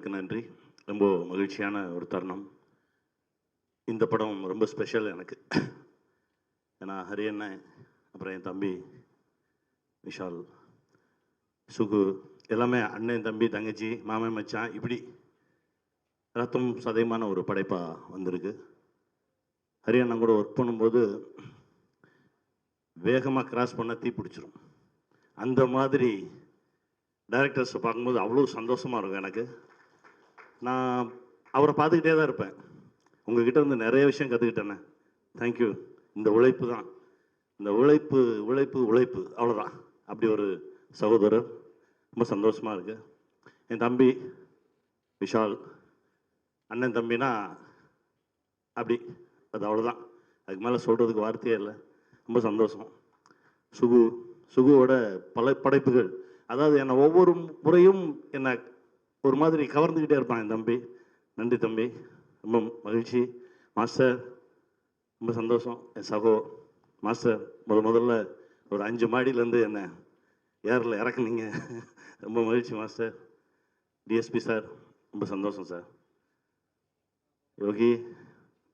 அனைவருக்கு நன்றி. ரொம்ப மகிழ்ச்சியான ஒரு தருணம். இந்த படம் ரொம்ப ஸ்பெஷல் எனக்கு. ஏன்னா ஹரி அண்ணன், அப்புறம் என் தம்பி விஷால், சுகு எல்லாமே அண்ணன், தம்பி, தங்கச்சி, மாமன், மச்சான் இப்படி ரத்தம் சதைமான ஒரு படைப்பாக வந்திருக்கு. ஹரி அண்ணன் கூட ஒர்க் பண்ணும்போது வேகமாக கிராஸ் பண்ண தீ பிடிச்சிரும். அந்த மாதிரி டைரக்டர்ஸை பார்க்கும்போது அவ்வளோ சந்தோஷமாக இருக்கும் எனக்கு. நான் அவரை பார்த்துக்கிட்டே தான் இருப்பேன். உங்ககிட்ட இருந்து நிறைய விஷயம் கற்றுக்கிட்டேண்ணே. தேங்க்யூ. இந்த உழைப்பு தான், இந்த உழைப்பு உழைப்பு உழைப்பு அவ்வளோதான். அப்படி ஒரு சகோதரர். ரொம்ப சந்தோஷமாக இருக்குது. என் தம்பி விஷால், அண்ணன் தம்பினா அப்படி, அது அவ்வளோதான். அதுக்கு மேலே சொல்கிறதுக்கு வார்த்தையே இல்லை. ரொம்ப சந்தோஷம். சுகுவோட பல படைப்புகள், அதாவது என்னை ஒவ்வொரு முறையும் என்னை ஒரு மாதிரி கவர்ந்துக்கிட்டே இருப்பான் என் தம்பி. நன்றி தம்பி, ரொம்ப மகிழ்ச்சி. மாஸ்டர் ரொம்ப சந்தோஷம். என் சகோ மாஸ்டர் முதல்ல ஒரு 5 மாடியிலேருந்து என்னை ஏரில் இறக்குனீங்க. ரொம்ப மகிழ்ச்சி மாஸ்டர். டிஎஸ்பி சார் ரொம்ப சந்தோஷம் சார். யோகி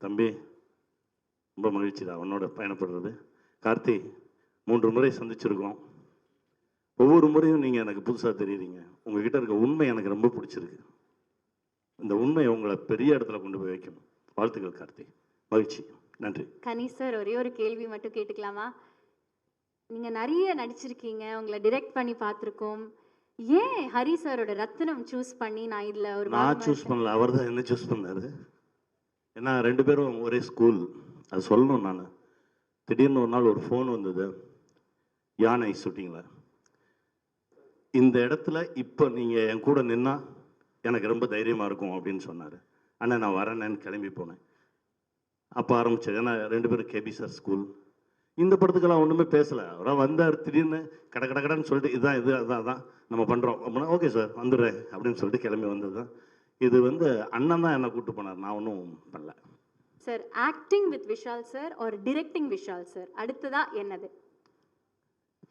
தம்பி ரொம்ப மகிழ்ச்சி தான் அவனோட பயணப்படுறது. கார்த்தி 3 முறை சந்திச்சிருக்கோம். ஒவ்வொரு முறையும் நீங்கள் எனக்கு புதுசாக தெரியுறீங்க. உங்ககிட்ட இருக்க உண்மை எனக்கு ரொம்ப பிடிச்சிருக்கு. இந்த உண்மை உங்களை பெரிய இடத்துல கொண்டு போய் வைக்கும். வாழ்த்துக்கள் கார்த்தி. மகிழ்ச்சி. நன்றி. கனி சார், ஒரே ஒரு கேள்வி மட்டும் கேட்டுக்கலாமா? நீங்கள் நிறைய நடிச்சிருக்கீங்க, உங்களை டிரெக்ட் பண்ணி பார்த்துருக்கோம். ஏன் ஹரி சாரோட ரத்னம் சூஸ் பண்ணி நான் இதில் ஒரு நான் சூஸ் பண்ணல, அவர் தான் என்ன சூஸ் பண்ணாரு. ஏன்னா 2 பேரும் ஒரே ஸ்கூல். அது சொல்லணும். நான் திடீர்னு ஒரு நாள் ஒரு ஃபோன் வந்தது, யானை ஷூட்டிங்கில், இந்த இடத்துல இப்போ நீங்கள் என் கூட நின்னா எனக்கு ரொம்ப தைரியமாக இருக்கும் அப்படின்னு சொன்னார். அண்ணா நான் வரேன்னு கிளம்பி போனேன். அப்போ ஆரம்பிச்சது. ஏன்னா 2 பேரும் கேபி சார் ஸ்கூல். இந்த படத்துக்கெல்லாம் ஒன்றுமே பேசலை. அவராக வந்தார், திடீர்னு கடன்னு சொல்லிட்டு இதுதான் இது அதான் நம்ம பண்ணுறோம் அப்படின்னா ஓகே சார் வந்துடுறேன் அப்படின்னு சொல்லிட்டு கிளம்பி வந்தது தான். இது அண்ணன் தான் என்னை கூப்பிட்டு போனார், நான் ஒன்றும் பண்ணல. Sir, acting with Vishal sir ஒரு டிரெக்டிங் விஷால் சார் அடுத்ததா என்னது?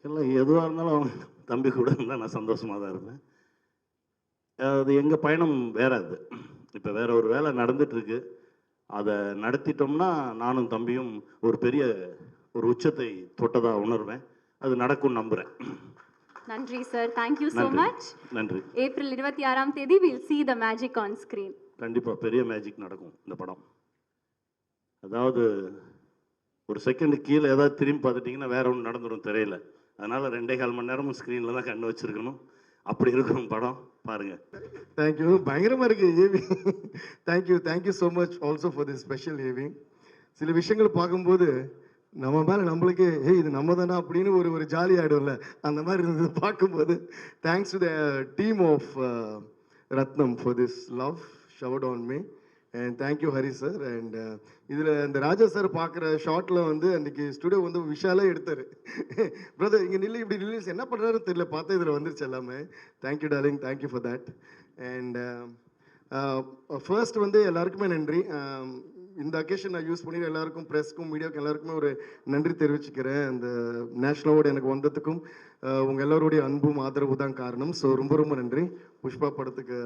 இல்லை, எதுவாக இருந்தாலும் தம்பி கூட இருந்தால் நான் சந்தோஷமாக தான் இருப்பேன். அது எங்கள் பயணம் வேற. அது இப்போ வேற ஒரு வேலை நடந்துட்டுருக்கு. அதை நடத்திட்டோம்னா நானும் தம்பியும் ஒரு பெரிய ஒரு உச்சத்தை தொட்டதாக உணர்வேன். அது நடக்கும் நம்புகிறேன். நன்றி சார். Thank you so much. நன்றி. ஏப்ரல் 26ஆம் தேதி will see the magic on screen. கண்டிப்பாக பெரிய மேஜிக் நடக்கும் இந்த படம். அதாவது ஒரு செகண்ட் கீழே ஏதாவது திரும்பி பார்த்துட்டிங்கன்னா வேற ஒன்று நடந்துடும் திரையில். அதனால் 2.25 மணி நேரமும் ஸ்க்ரீனில் தான் கண்ணு வச்சுருக்கணும். அப்படி இருக்கும் படம். பாருங்கள். தேங்க்யூ. பயங்கரமாக இருக்குது AV. Thank you so much also for this special AV. சில விஷயங்கள் பார்க்கும்போது நம்ம மேலே நம்மளுக்கே இது நம்ம தானே அப்படின்னு ஒரு ஜாலி ஆகிடும்ல, அந்த மாதிரி இருந்தது பார்க்கும்போது. Thanks to the team of Rathnam for this love showered on me. And thank you Hari sir. And இதில் இந்த ராஜா சார் பார்க்குற ஷார்ட்டில் அன்றைக்கி ஸ்டுடியோ விஷாலே எடுத்தார். பிரதர் இங்கே நில்லு, இப்படி நில்லு, என்ன பண்ணுறாருன்னு தெரியல, பார்த்தா இதில் வந்துருச்சு எல்லாமே. Thank you darling, thank you for that. And first எல்லாருக்குமே நன்றி. இந்த அக்கேஷன் நான் யூஸ் பண்ணி எல்லாருக்கும், ப்ரெஸ்க்கும் மீடியாவுக்கும் எல்லாருக்குமே ஒரு நன்றி தெரிவிச்சுக்கிறேன். அந்த நேஷ்னல் அவார்டு எனக்கு வந்ததுக்கும் உங்கள் எல்லோருடைய அன்பும் ஆதரவு தான் காரணம். ஸோ ரொம்ப நன்றி. புஷ்பா படத்துக்கு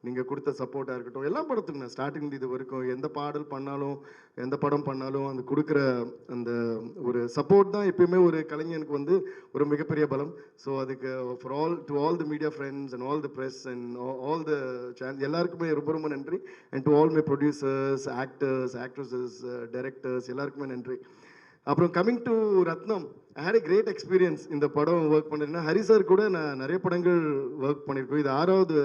நீங்கள் கொடுத்த சப்போர்ட்டாக இருக்கட்டும், எல்லா படத்துக்கும் நான் ஸ்டார்டிங் இது வரைக்கும் எந்த பாடல் பண்ணாலும் எந்த படம் பண்ணாலும் அந்த கொடுக்குற அந்த ஒரு சப்போர்ட் தான் எப்பயுமே ஒரு கலைஞனுக்கு ஒரு மிகப்பெரிய பலம். ஸோ அதுக்கு for all the media friends and all the press and all the channel எல்லாருக்குமே ரொம்ப நன்றி. And to all my producers, actresses, directors எல்லாருக்குமே நன்றி. அப்புறம் coming to Rathnam, I had a great experience. இந்த படம் ஒர்க் பண்ணிருந்தேன். ஹரி சார் கூட நான் நிறைய படங்கள் ஒர்க் பண்ணியிருக்கோம். இது 6வது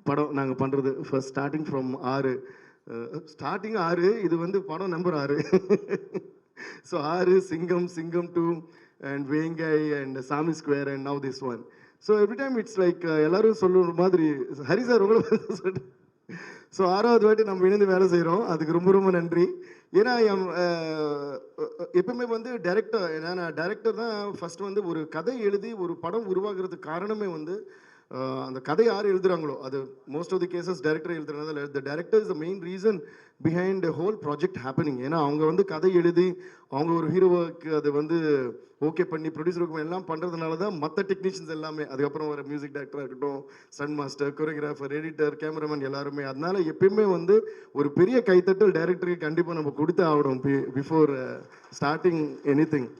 படம் நாங்கள் பண்ணுறது. ஃபர்ஸ்ட் ஸ்டார்டிங் ஃப்ரம் 6, இது படம் நம்பர் 6. ஸோ 6, சிங்கம் 2 அண்ட் வேங்கை அண்ட் சாமி square and now this one. So every time it's like எல்லாரும் சொல்லுற மாதிரி ஹரி சார் உங்களை சொல்லிட்டு. ஸோ 6வது வாட்டி நம்ம இணைந்து வேலை செய்கிறோம். அதுக்கு ரொம்ப நன்றி. ஏன்னா எப்பவுமே டைரக்டர், ஏன்னா நான் டைரக்டர் தான் ஃபர்ஸ்ட் ஒரு கதை எழுதி ஒரு படம் உருவாகிறதுக்கு காரணமே அந்த கதை யார் எழுதுறாங்களோ அது most of the cases director எழுதுறதுனால the director is the main reason behind the whole project happening. ஏன்னா அவங்க வந்து கதை எழுதி அவங்க ஒரு ஹீரோவுக்கு அதை வந்து ஓகே பண்ணி ப்ரொடியூசருக்கு எல்லாம் பண்ணுறதுனால தான் மற்ற டெக்னீஷியன்ஸ் எல்லாமே அதுக்கப்புறம் வர மியூசிக் டைரக்டராக இருக்கட்டும், stunt master, choreographer, editor, cameraman எல்லாருமே. அதனால எப்பயுமே வந்து ஒரு பெரிய கைத்தட்டல் டைரக்டருக்கு கண்டிப்பாக நம்ம கொடுத்து ஆகணும் before starting any thing.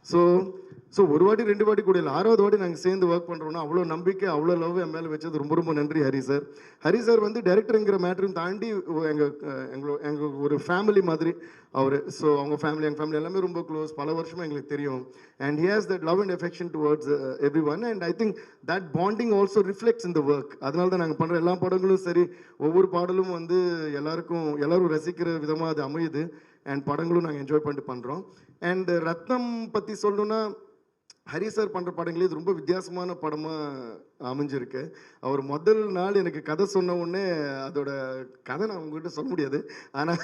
So ஒரு வாட்டி 2 வாட்டி கூட இல்லை, 6வது வாட்டி நாங்கள் சேர்ந்து ஒர்க் பண்ணுறோன்னா அவ்வளோ நம்பிக்கை அவ்வளோ லவ் என் மேலே வச்சது ரொம்ப ரொம்ப நன்றி ஹரி சார். ஹரி சார் வந்து டைரக்டருங்கிற மேட்டரும் தாண்டி எங்கள் ஒரு ஃபேமிலி மாதிரி அவர். ஸோ அவங்க ஃபேமிலி எங்கள் ஃபேமிலி எல்லாமே ரொம்ப க்ளோஸ், பல வருஷமாக எங்களுக்கு தெரியும். And he has that love and affection towards every one. And I think that bonding also reflects in the work. அதனால தான் நாங்கள் பண்ணுற எல்லா படங்களும் சரி, ஒவ்வொரு பாடலும் வந்து எல்லாரும் ரசிக்கிற விதமாக அது அமையுது. அண்ட் படங்களும் நாங்கள் என்ஜாய் பண்ணிட்டு பண்ணுறோம். அண்ட் ரத்னம் பற்றி சொல்லணுன்னா ஹரி சார் பண்ணுற படங்களே இது ரொம்ப வித்தியாசமான படமாக அமைஞ்சிருக்கு. அவர் முதல் நாள் எனக்கு கதை சொன்ன உடனே அதோட கதை நான் உங்ககிட்ட சொல்ல முடியாது, ஆனால்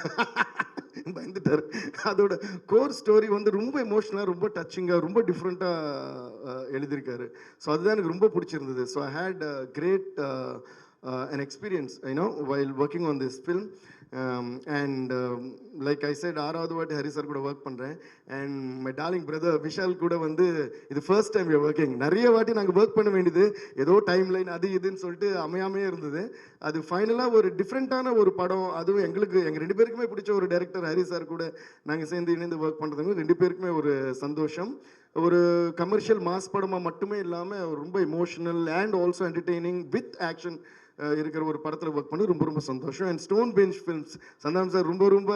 பயந்துட்டார். அதோட கோர் ஸ்டோரி வந்து ரொம்ப எமோஷனலாக, ரொம்ப டச்சிங்காக, ரொம்ப டிஃப்ரெண்ட்டாக எழுதியிருக்காரு. ஸோ அதுதான் எனக்கு ரொம்ப பிடிச்சிருந்தது. So I had great an experience, while working on this film. And like I said, 6வது வாட்டி ஹரி சார் கூட ஒர்க் பண்ணுறேன். And my darling brother Vishal கூட வந்து இது first time we are working. நிறைய வாட்டி நாங்கள் ஒர்க் பண்ண வேண்டியது ஏதோ டைம் லைன் அது இதுன்னு சொல்லிட்டு அமையாமே இருந்தது. அது ஃபைனலாக ஒரு டிஃப்ரெண்ட்டான ஒரு படம். அதுவும் எங்கள் 2 பேருக்குமே பிடிச்ச ஒரு டைரக்டர் ஹரி சார் கூட நாங்கள் சேர்ந்து இணைந்து ஒர்க் பண்ணுறதுங்க 2 பேருக்குமே ஒரு சந்தோஷம். ஒரு கமர்ஷியல் மாஸ் படமாக மட்டுமே இல்லாமல் ரொம்ப emotional and also entertaining with action இருக்கிற ஒரு படத்தில் ஒர்க் பண்ணி ரொம்ப ரொம்ப சந்தோஷம். And Stone Bench Films Santhanam sir ரொம்ப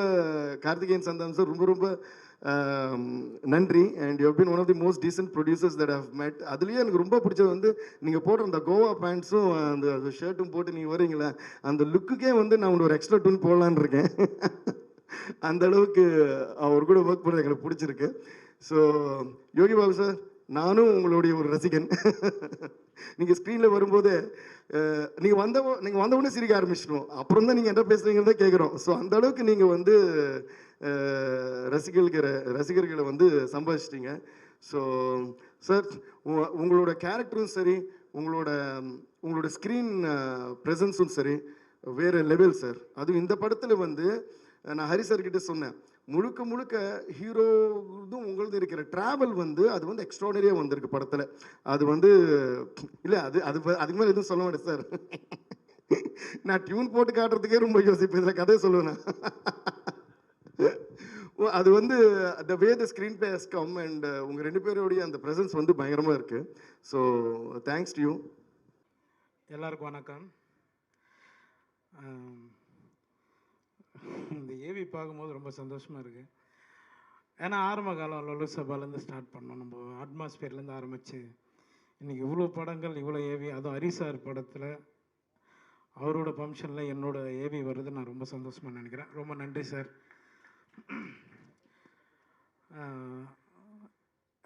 கார்த்திகேயன் சந்தானம் சார் ரொம்ப நன்றி. And you been one of the most decent producers that have met. அதுலேயே எனக்கு ரொம்ப பிடிச்சது வந்து நீங்கள் போடுற அந்த கோவா பேண்ட்ஸும் அந்த ஷர்ட்டும் போட்டு நீங்கள் வரீங்களே, அந்த லுக்குக்கே வந்து நான் ஒரு எக்ஸ்ட்ரா டூன் போடலான்னு இருக்கேன். அந்த அளவுக்கு அவர் கூட ஒர்க் பண்ணுறது எனக்கு பிடிச்சிருக்கு. ஸோ யோகி பாபு சார், நானும் உங்களுடைய ஒரு ரசிகன். நீங்கள் ஸ்க்ரீனில் வரும்போது நீங்கள் வந்தவுடனே சிரிக்க ஆரம்பிச்சிடுவோம். அப்புறம் தான் நீங்கள் என்ன பேசுகிறீங்கன்னு தான் கேட்குறோம். ஸோ அந்த அளவுக்கு நீங்கள் வந்து ரசிகர்களை வந்து சம்பாதிச்சிட்டிங்க. ஸோ சார், உங்களோட கேரக்டரும் சரி, உங்களோட ஸ்க்ரீன் ப்ரெசன்ஸும் சரி வேறு லெவல் சார். அதுவும் இந்த படத்தில் வந்து நான் ஹரி சார்கிட்ட சொன்னேன், முழுக்க ஹீரோதும் உங்களது இருக்கிற ட்ராவல் வந்து அது வந்து எக்ஸ்ட்ராடனரியாக வந்திருக்கு படத்தில். அது வந்து இல்லை, அதுக்கு மேலே எதுவும் சொல்ல மாட்டேன் சார். நான் டியூன் போட்டு காட்டுறதுக்கே ரொம்ப யோசிப்பேன், இதில் கதையை சொல்லுவேன். அது வந்து the way the screenplay has come and உங்கள் 2 பேருடைய அந்த ப்ரெசன்ஸ் வந்து பயங்கரமாக இருக்குது. So thanks to you. எல்லாருக்கும் வணக்கம். இந்த ஏவி பார்க்கும்போது ரொம்ப சந்தோஷமாக இருக்குது. ஏன்னா ஆரம்ப காலம் லொலு சபாலேருந்து ஸ்டார்ட் பண்ணோம், நம்ம அட்மாஸ்பியர்லேருந்து ஆரம்பித்து இன்றைக்கி இவ்வளோ படங்கள், இவ்வளோ ஏவி, அதுவும் ஹரிசார் படத்தில் அவரோட ஃபங்க்ஷனில் என்னோட ஏவி வருது. நான் ரொம்ப சந்தோஷமாக நினைக்கிறேன். ரொம்ப நன்றி சார்.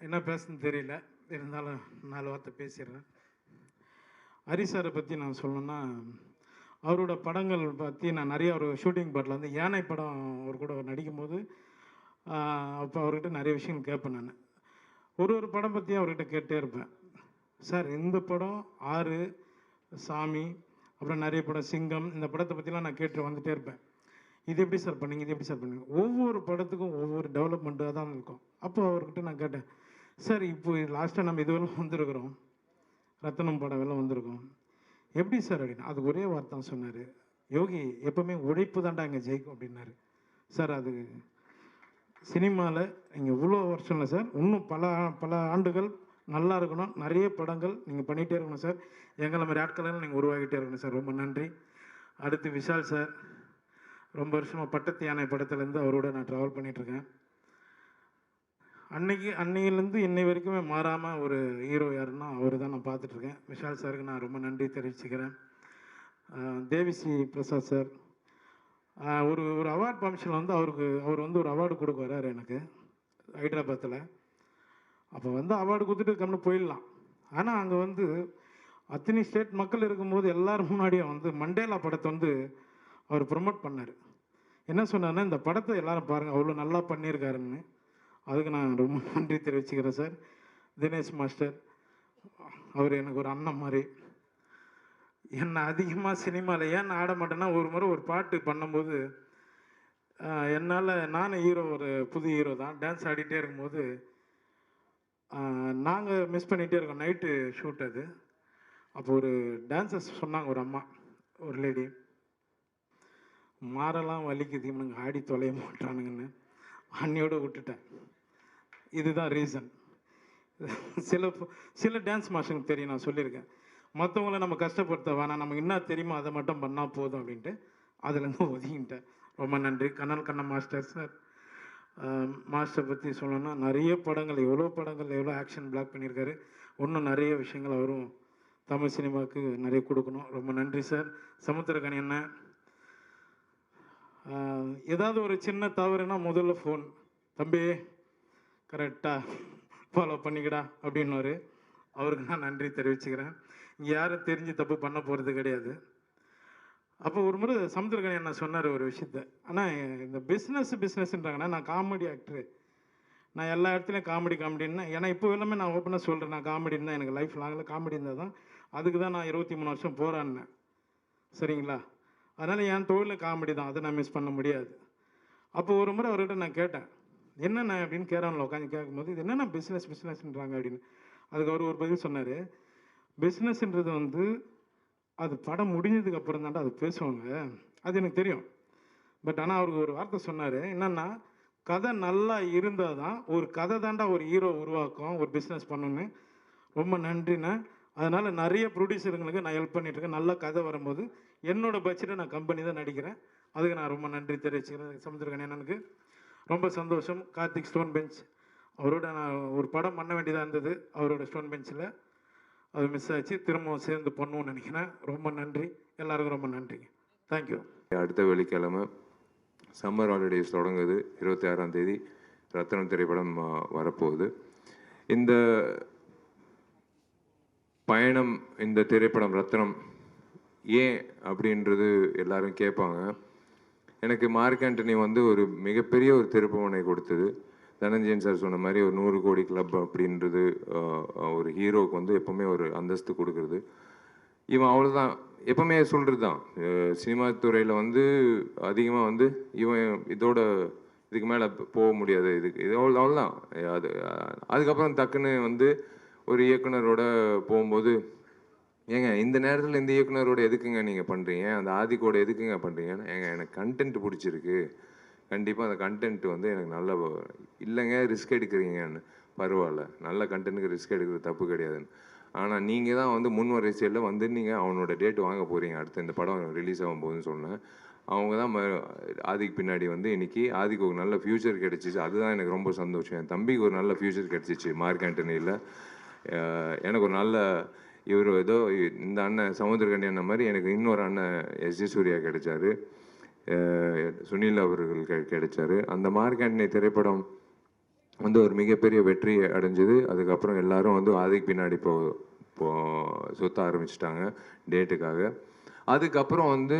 என்ன பேசுன்னு தெரியல, இருந்தாலும் 4 வார்த்தை பேசிடுறேன். ஹரிசாரை பற்றி நான் சொல்லணுன்னா, அவரோட படங்கள் பற்றி நான் நிறைய ஒரு ஷூட்டிங் பாட்டில் வந்து யானை படம் அவர் கூட நடிக்கும் போது அப்போ அவர்கிட்ட நிறைய விஷயங்கள் கேட்பேன். நான் ஒரு படம் பற்றி அவர்கிட்ட கேட்டே இருப்பேன். சார், இந்த படம் 6, சாமி, அப்புறம் நிறைய படம் சிங்கம், இந்த படத்தை பற்றிலாம் நான் கேட்டு வந்துகிட்டே இருப்பேன். இது எப்படி சார் பண்ணீங்க, இது எப்படி சார் பண்ணீங்க, ஒவ்வொரு படத்துக்கும் ஒவ்வொரு டெவலப்மெண்ட்டாக தான் இருக்கும். அப்போ அவர்கிட்ட நான் கேட்டேன், சார் இப்போ லாஸ்ட்டாக நம்ம இதுவெல்லாம் வந்திருக்கிறோம், ரத்தனம் படம் எல்லாம் வந்திருக்கோம், எப்படி சார் அப்படின்னு. அது ஒரே வார்த்தை சொன்னார், யோகி எப்போவுமே உழைப்பு தாண்டா இங்கே ஜெயிக்கும் அப்படின்னாரு. சார், அது சினிமாவில் நீங்கள் இவ்வளோ வருஷம் இல்லை சார், இன்னும் பல ஆண்டுகள் நல்லா இருக்கணும், நிறைய படங்கள் நீங்கள் பண்ணிகிட்டே இருக்கணும் சார், எங்களை மாதிரி ஆட்களெல்லாம் நீங்கள் உருவாகிட்டே இருக்கணும் சார். ரொம்ப நன்றி. அடுத்து விஷால் சார், ரொம்ப வருஷமாக பட்டத்து யானை படத்துலேருந்து அவரோட நான் ட்ராவல் பண்ணிகிட்ருக்கேன். அன்னையிலேருந்து இன்னை வரைக்குமே மாறாமல் ஒரு ஹீரோ யாருன்னா அவர் தான் நான் பார்த்துட்ருக்கேன். விஷால் சாருக்கு நான் ரொம்ப நன்றி தெரிவிச்சுக்கிறேன். தேவிஸ்ரீ பிரசாத் சார், ஒரு அவார்ட் ஃபங்க்ஷனில் வந்து அவர் வந்து ஒரு அவார்டு கொடுக்க வர்றாரு எனக்கு ஹைதராபாத்தில். அப்போ வந்து அவார்டு கொடுத்துட்டு கம்னு போயிடலாம். ஆனால் அங்கே வந்து அத்தனை ஸ்டேட் மக்கள் இருக்கும்போது எல்லோரும் முன்னாடியே வந்து மண்டேலா படத்தை வந்து அவர் ப்ரொமோட் பண்ணார். என்ன சொன்னார்னா, இந்த படத்தை எல்லோரும் பாருங்கள், அவ்வளோ நல்லா பண்ணியிருக்காருன்னு. அதுக்கு நான் ரொம்ப நன்றி தெரிவிச்சுக்கிறேன் சார். தினேஷ் மாஸ்டர், அவர் எனக்கு ஒரு அண்ணன் மாதிரி. என்னை அதிகமாக சினிமாவில் ஏன் நான் ஆட மாட்டேன்னா, ஒரு முறை ஒரு பாட்டு பண்ணும்போது என்னால், நானும் ஹீரோ, ஒரு புது ஹீரோ தான், டான்ஸ் ஆடிட்டே இருக்கும்போது நாங்கள் மிஸ் பண்ணிகிட்டே இருக்கோம். நைட்டு ஷூட் அது. அப்போ ஒரு டான்ஸர்ஸ் சொன்னாங்க, ஒரு அம்மா, ஒரு லேடி, மாரெல்லாம் வலிக்குது, இவனுங்க ஆடி தொலைய மாட்டானுங்கன்னு அன்னையோடு விட்டுட்டேன். இதுதான் ரீசன். சில டான்ஸ் மாஸ்டருக்கு தெரியும், நான் சொல்லியிருக்கேன், மற்றவங்கள நம்ம கஷ்டப்படுத்த வேணாம், நமக்கு என்ன தெரியுமோ அதை மட்டும் பண்ணால் போதும் அப்படின்ட்டு அதுலேருந்து ஒதுங்கிட்டேன். ரொம்ப நன்றி Kannan Kannan master sir. Master பற்றி சொல்லணும்னா நிறைய படங்கள், எவ்வளோ ஆக்ஷன் பிளாக் பண்ணியிருக்காரு. இன்னும் நிறைய விஷயங்கள் அவரும் தமிழ் சினிமாவுக்கு நிறைய கொடுக்கணும். ரொம்ப நன்றி சார். சமுத்திரக்கனி அண்ணன், ஏதாவது ஒரு சின்ன தவறுனா முதல்ல ஃபோன், தம்பி கரெக்டாக ஃபாலோ பண்ணிக்கடா அப்படின்னாரு. அவருக்கு நான் நன்றி தெரிவிச்சுக்கிறேன். இங்கே யாரும் தெரிஞ்சு தப்பு பண்ண போகிறது கிடையாது. அப்போ ஒரு முறை சமுத்திரக்கனி என்ன சொன்னார் ஒரு விஷயத்த, ஆனால் இந்த பிஸ்னஸ்ன்றாங்கன்னா, நான் காமெடி ஆக்டரு, நான் எல்லா இடத்துலையும் காமெடின்னா, ஏன்னா இப்போ எல்லாமே நான் ஓப்பனாக சொல்கிறேன், நான் காமெடின்னு தான், எனக்கு லைஃப் லாங்கில் காமெடி இருந்தால் தான், அதுக்கு தான் நான் 23 வருஷம் போராடினேன். சரிங்களா? அதனால் என் தொழில் காமெடி தான், அதை நான் மிஸ் பண்ண முடியாது. அப்போ ஒரு முறை அவர்கிட்ட நான் கேட்டேன், என்னென்ன அப்படின்னு கேரவனில் உட்காந்து கேட்கும்போது, இது என்னென்ன பிஸ்னஸ்ன்றாங்க அப்படின்னு. அதுக்கு அவர் ஒரு பதில் சொன்னார், பிஸ்னஸ்ன்றது வந்து அது படம் முடிஞ்சதுக்கு அப்புறம் தாண்டா அது பேசுவாங்க, அது எனக்கு தெரியும். பட் ஆனால் அவருக்கு ஒரு வார்த்தை சொன்னார், என்னென்னா, கதை நல்லா இருந்தால் தான், ஒரு கதை தாண்டா ஒரு ஹீரோ உருவாக்கும், ஒரு பிஸ்னஸ் பண்ணணுன்னு. ரொம்ப நன்றிண்ணே. அதனால் நிறைய ப்ரொடியூசருங்களுக்கு நான் ஹெல்ப் பண்ணிட்டுருக்கேன். நல்ல கதை வரும்போது என்னோட பட்ஜெட்டை நான் கம்பெனி தான் நடிக்கிறேன். அதுக்கு நான் ரொம்ப நன்றி தெரிவிச்சுக்கிறேன் சமுத்திரக்கனி அண்ணனுக்கு. ரொம்ப சந்தோஷம். கார்த்திக் ஸ்டோன் பெஞ்ச், அவரோட நான் ஒரு படம் பண்ண வேண்டியதாக இருந்தது, அவரோட ஸ்டோன் பெஞ்சில் அது மிஸ் ஆச்சு. திரும்பவும் சேர்ந்து பண்ணுவோன்னு நினைக்கிறேன். ரொம்ப நன்றி எல்லாருக்கும், ரொம்ப நன்றிங்க. தேங்க்யூ. அடுத்த வெள்ளிக்கிழமை சம்மர் ஹாலிடேஸ் தொடங்குது. 26ஆம் தேதி ரத்னம் திரைப்படம் வரப்போகுது. இந்த பயணம், இந்த திரைப்படம் ரத்னம் ஏன் அப்படின்றது எல்லாரும் கேட்பாங்க. எனக்கு மார்க் ஆண்டனி வந்து ஒரு மிகப்பெரிய ஒரு திருப்புமுனை கொடுத்தது. தனஞ்சயன் சார் சொன்ன மாதிரி ஒரு 100 கோடி கிளப் அப்படின்றது ஒரு ஹீரோவுக்கு வந்து எப்போவுமே ஒரு அந்தஸ்து கொடுக்குறது. இவன் அவ்வளோதான் எப்போவுமே சொல்கிறது தான், சினிமா துறையில் வந்து அதிகமாக வந்து இவன் இதுக்கு மேலே போக முடியாது, இது அவ்வளோதான். அதுக்கப்புறம் டக்குன்னு வந்து ஒரு இயக்குனரோட போகும்போது, ஏங்க இந்த நேரத்தில் இந்த இயக்குனரோட எதுக்குங்க நீங்கள் பண்ணுறீங்க, அந்த ஆதிக்கோட எதுக்குங்க பண்ணுறீங்கன்னு, ஏங்க எனக்கு கண்டென்ட் பிடிச்சிருக்கு, கண்டிப்பாக அந்த கண்டென்ட் வந்து எனக்கு நல்ல இல்லைங்க ரிஸ்க் எடுக்கிறீங்கன்னு. பரவாயில்ல, நல்ல கண்டென்ட்டுக்கு ரிஸ்க் எடுக்கிறது தப்பு கிடையாதுன்னு. ஆனால் நீங்கள் தான் வந்து முன் வரிசையில் வந்து நீங்கள் அவனோட டேட் வாங்க போகிறீங்க, அடுத்து இந்த படம் ரிலீஸ் ஆகும் போதுன்னு சொன்னேன். அவங்க தான் ஆதிக்கு பின்னாடி வந்து இன்றைக்கி ஆதிக்கு ஒரு நல்ல ஃப்யூச்சர் கிடச்சிச்சு. அதுதான் எனக்கு ரொம்ப சந்தோஷம். என் தம்பிக்கு ஒரு நல்ல ஃப்யூச்சர் கிடச்சிச்சு மார்க் ஆண்டனியில். எனக்கு ஒரு நல்ல இவர் ஏதோ இந்த அண்ணன் சமுத்திரக்கனி அண்ணன் மாதிரி எனக்கு இன்னொரு அண்ணன் எஸ்.ஜே. சூர்யா கிடைச்சாரு, சுனில் அவர்கள் கிடைச்சாரு. அந்த மார்க் ஆண்டனி திரைப்படம் வந்து ஒரு மிகப்பெரிய வெற்றி அடைஞ்சது. அதுக்கப்புறம் எல்லாரும் வந்து ஆதிக்கு பின்னாடி சுத்த ஆரம்பிச்சிட்டாங்க டேட்டுக்காக. அதுக்கப்புறம் வந்து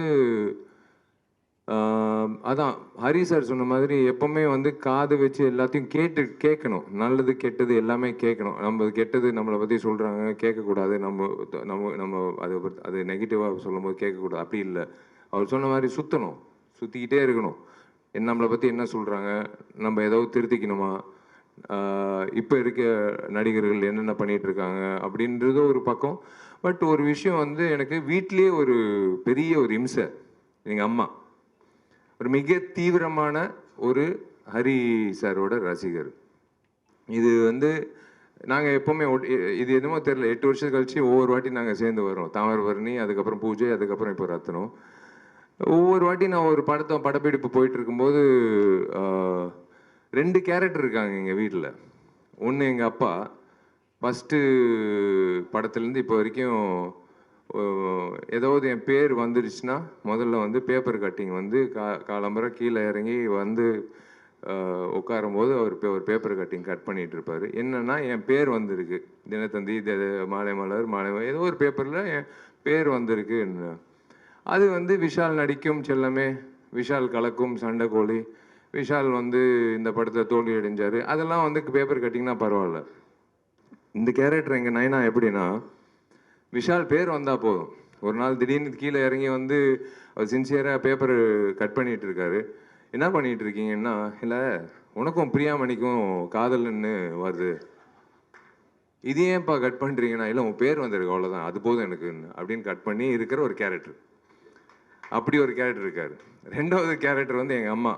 அதான் ஹரி சார் சொன்ன மாதிரி எப்போவுமே வந்து காது வச்சு எல்லாத்தையும் கேட்கணும். நல்லது கெட்டது எல்லாமே கேட்கணும். நம்ம கெட்டது நம்மளை பற்றி சொல்கிறாங்க, கேட்கக்கூடாது. நம்ம அது நெகட்டிவாக சொல்லும் போது கேட்கக்கூடாது, அப்படி இல்லை. அவர் சொன்ன மாதிரி சுற்றிக்கிட்டே இருக்கணும். நம்மளை பற்றி என்ன சொல்கிறாங்க, நம்ம ஏதாவது திருத்திக்கணுமா, இப்போ இருக்க நடிகர்கள் என்னென்ன பண்ணிகிட்ருக்காங்க அப்படின்றது ஒரு பக்கம். பட் ஒரு விஷயம் வந்து எனக்கு வீட்டிலே ஒரு பெரிய ஒரு இம்சை. எங்கள் அம்மா ஒரு மிக தீவிரமான ஒரு ஹரி சாரோட ரசிகர். இது வந்து நாங்கள் எப்போவுமே இது எதுவுமோ தெரில, 8 வருஷம் கழிச்சு ஒவ்வொரு வாட்டி நாங்கள் சேர்ந்து வரோம். தாமிரபரணி, அதுக்கப்புறம் பூஜை, அதுக்கப்புறம் இப்போ ரத்னம். ஒவ்வொரு வாட்டி நான் ஒரு படப்பிடிப்பு போயிட்டு இருக்கும்போது 2 கேரக்டர் இருக்காங்க எங்கள் வீட்டில். ஒன்று எங்கள் அப்பா, ஃபஸ்ட்டு படத்துலேருந்து இப்போ வரைக்கும் ஏதாவது என் பேர் வந்துடுச்சுன்னா முதல்ல வந்து பேப்பர் கட்டிங் வந்து காலம்பரை கீழே இறங்கி வந்து உட்காரும்போது அவர் ஒரு பேப்பர் கட்டிங் கட் பண்ணிகிட்டு இருப்பார். என்னென்னா என் பேர் வந்திருக்கு, தினத்தந்தி, மாலை மலர், ஏதோ ஒரு பேப்பரில் என் பேர் வந்திருக்கு. அது வந்து விஷால் நடிக்கும் செல்லமே, விஷால் கலக்கும் சண்டைக்கோழி, விஷால் வந்து இந்த படத்தில் தோல்வி அடைஞ்சார், அதெல்லாம் வந்து பேப்பர் கட்டிங்னா பரவாயில்ல. இந்த கேரக்டர் எங்கள் நயனா எப்படின்னா, விஷால் பேர் வந்தால் போதும், ஒரு நாள் திடீர்னு கீழே இறங்கி வந்து அவர் சின்சியராக பேப்பர் கட் பண்ணிட்டு இருக்காரு. என்ன பண்ணிட்டு இருக்கீங்கன்னா, இல்லை உனக்கும் பிரியாமணிக்கும் காதல்னு வருது, இது ஏன்ப்பா கட் பண்ணுறீங்கன்னா, இல்லை உன் பேர் வந்திருக்கு அவ்வளோதான், அது போதும் எனக்கு அப்படின்னு கட் பண்ணி இருக்கிற ஒரு கேரக்டர். அப்படி ஒரு கேரக்டர் இருக்கார். ரெண்டாவது கேரக்டர் வந்து எங்கள் அம்மா.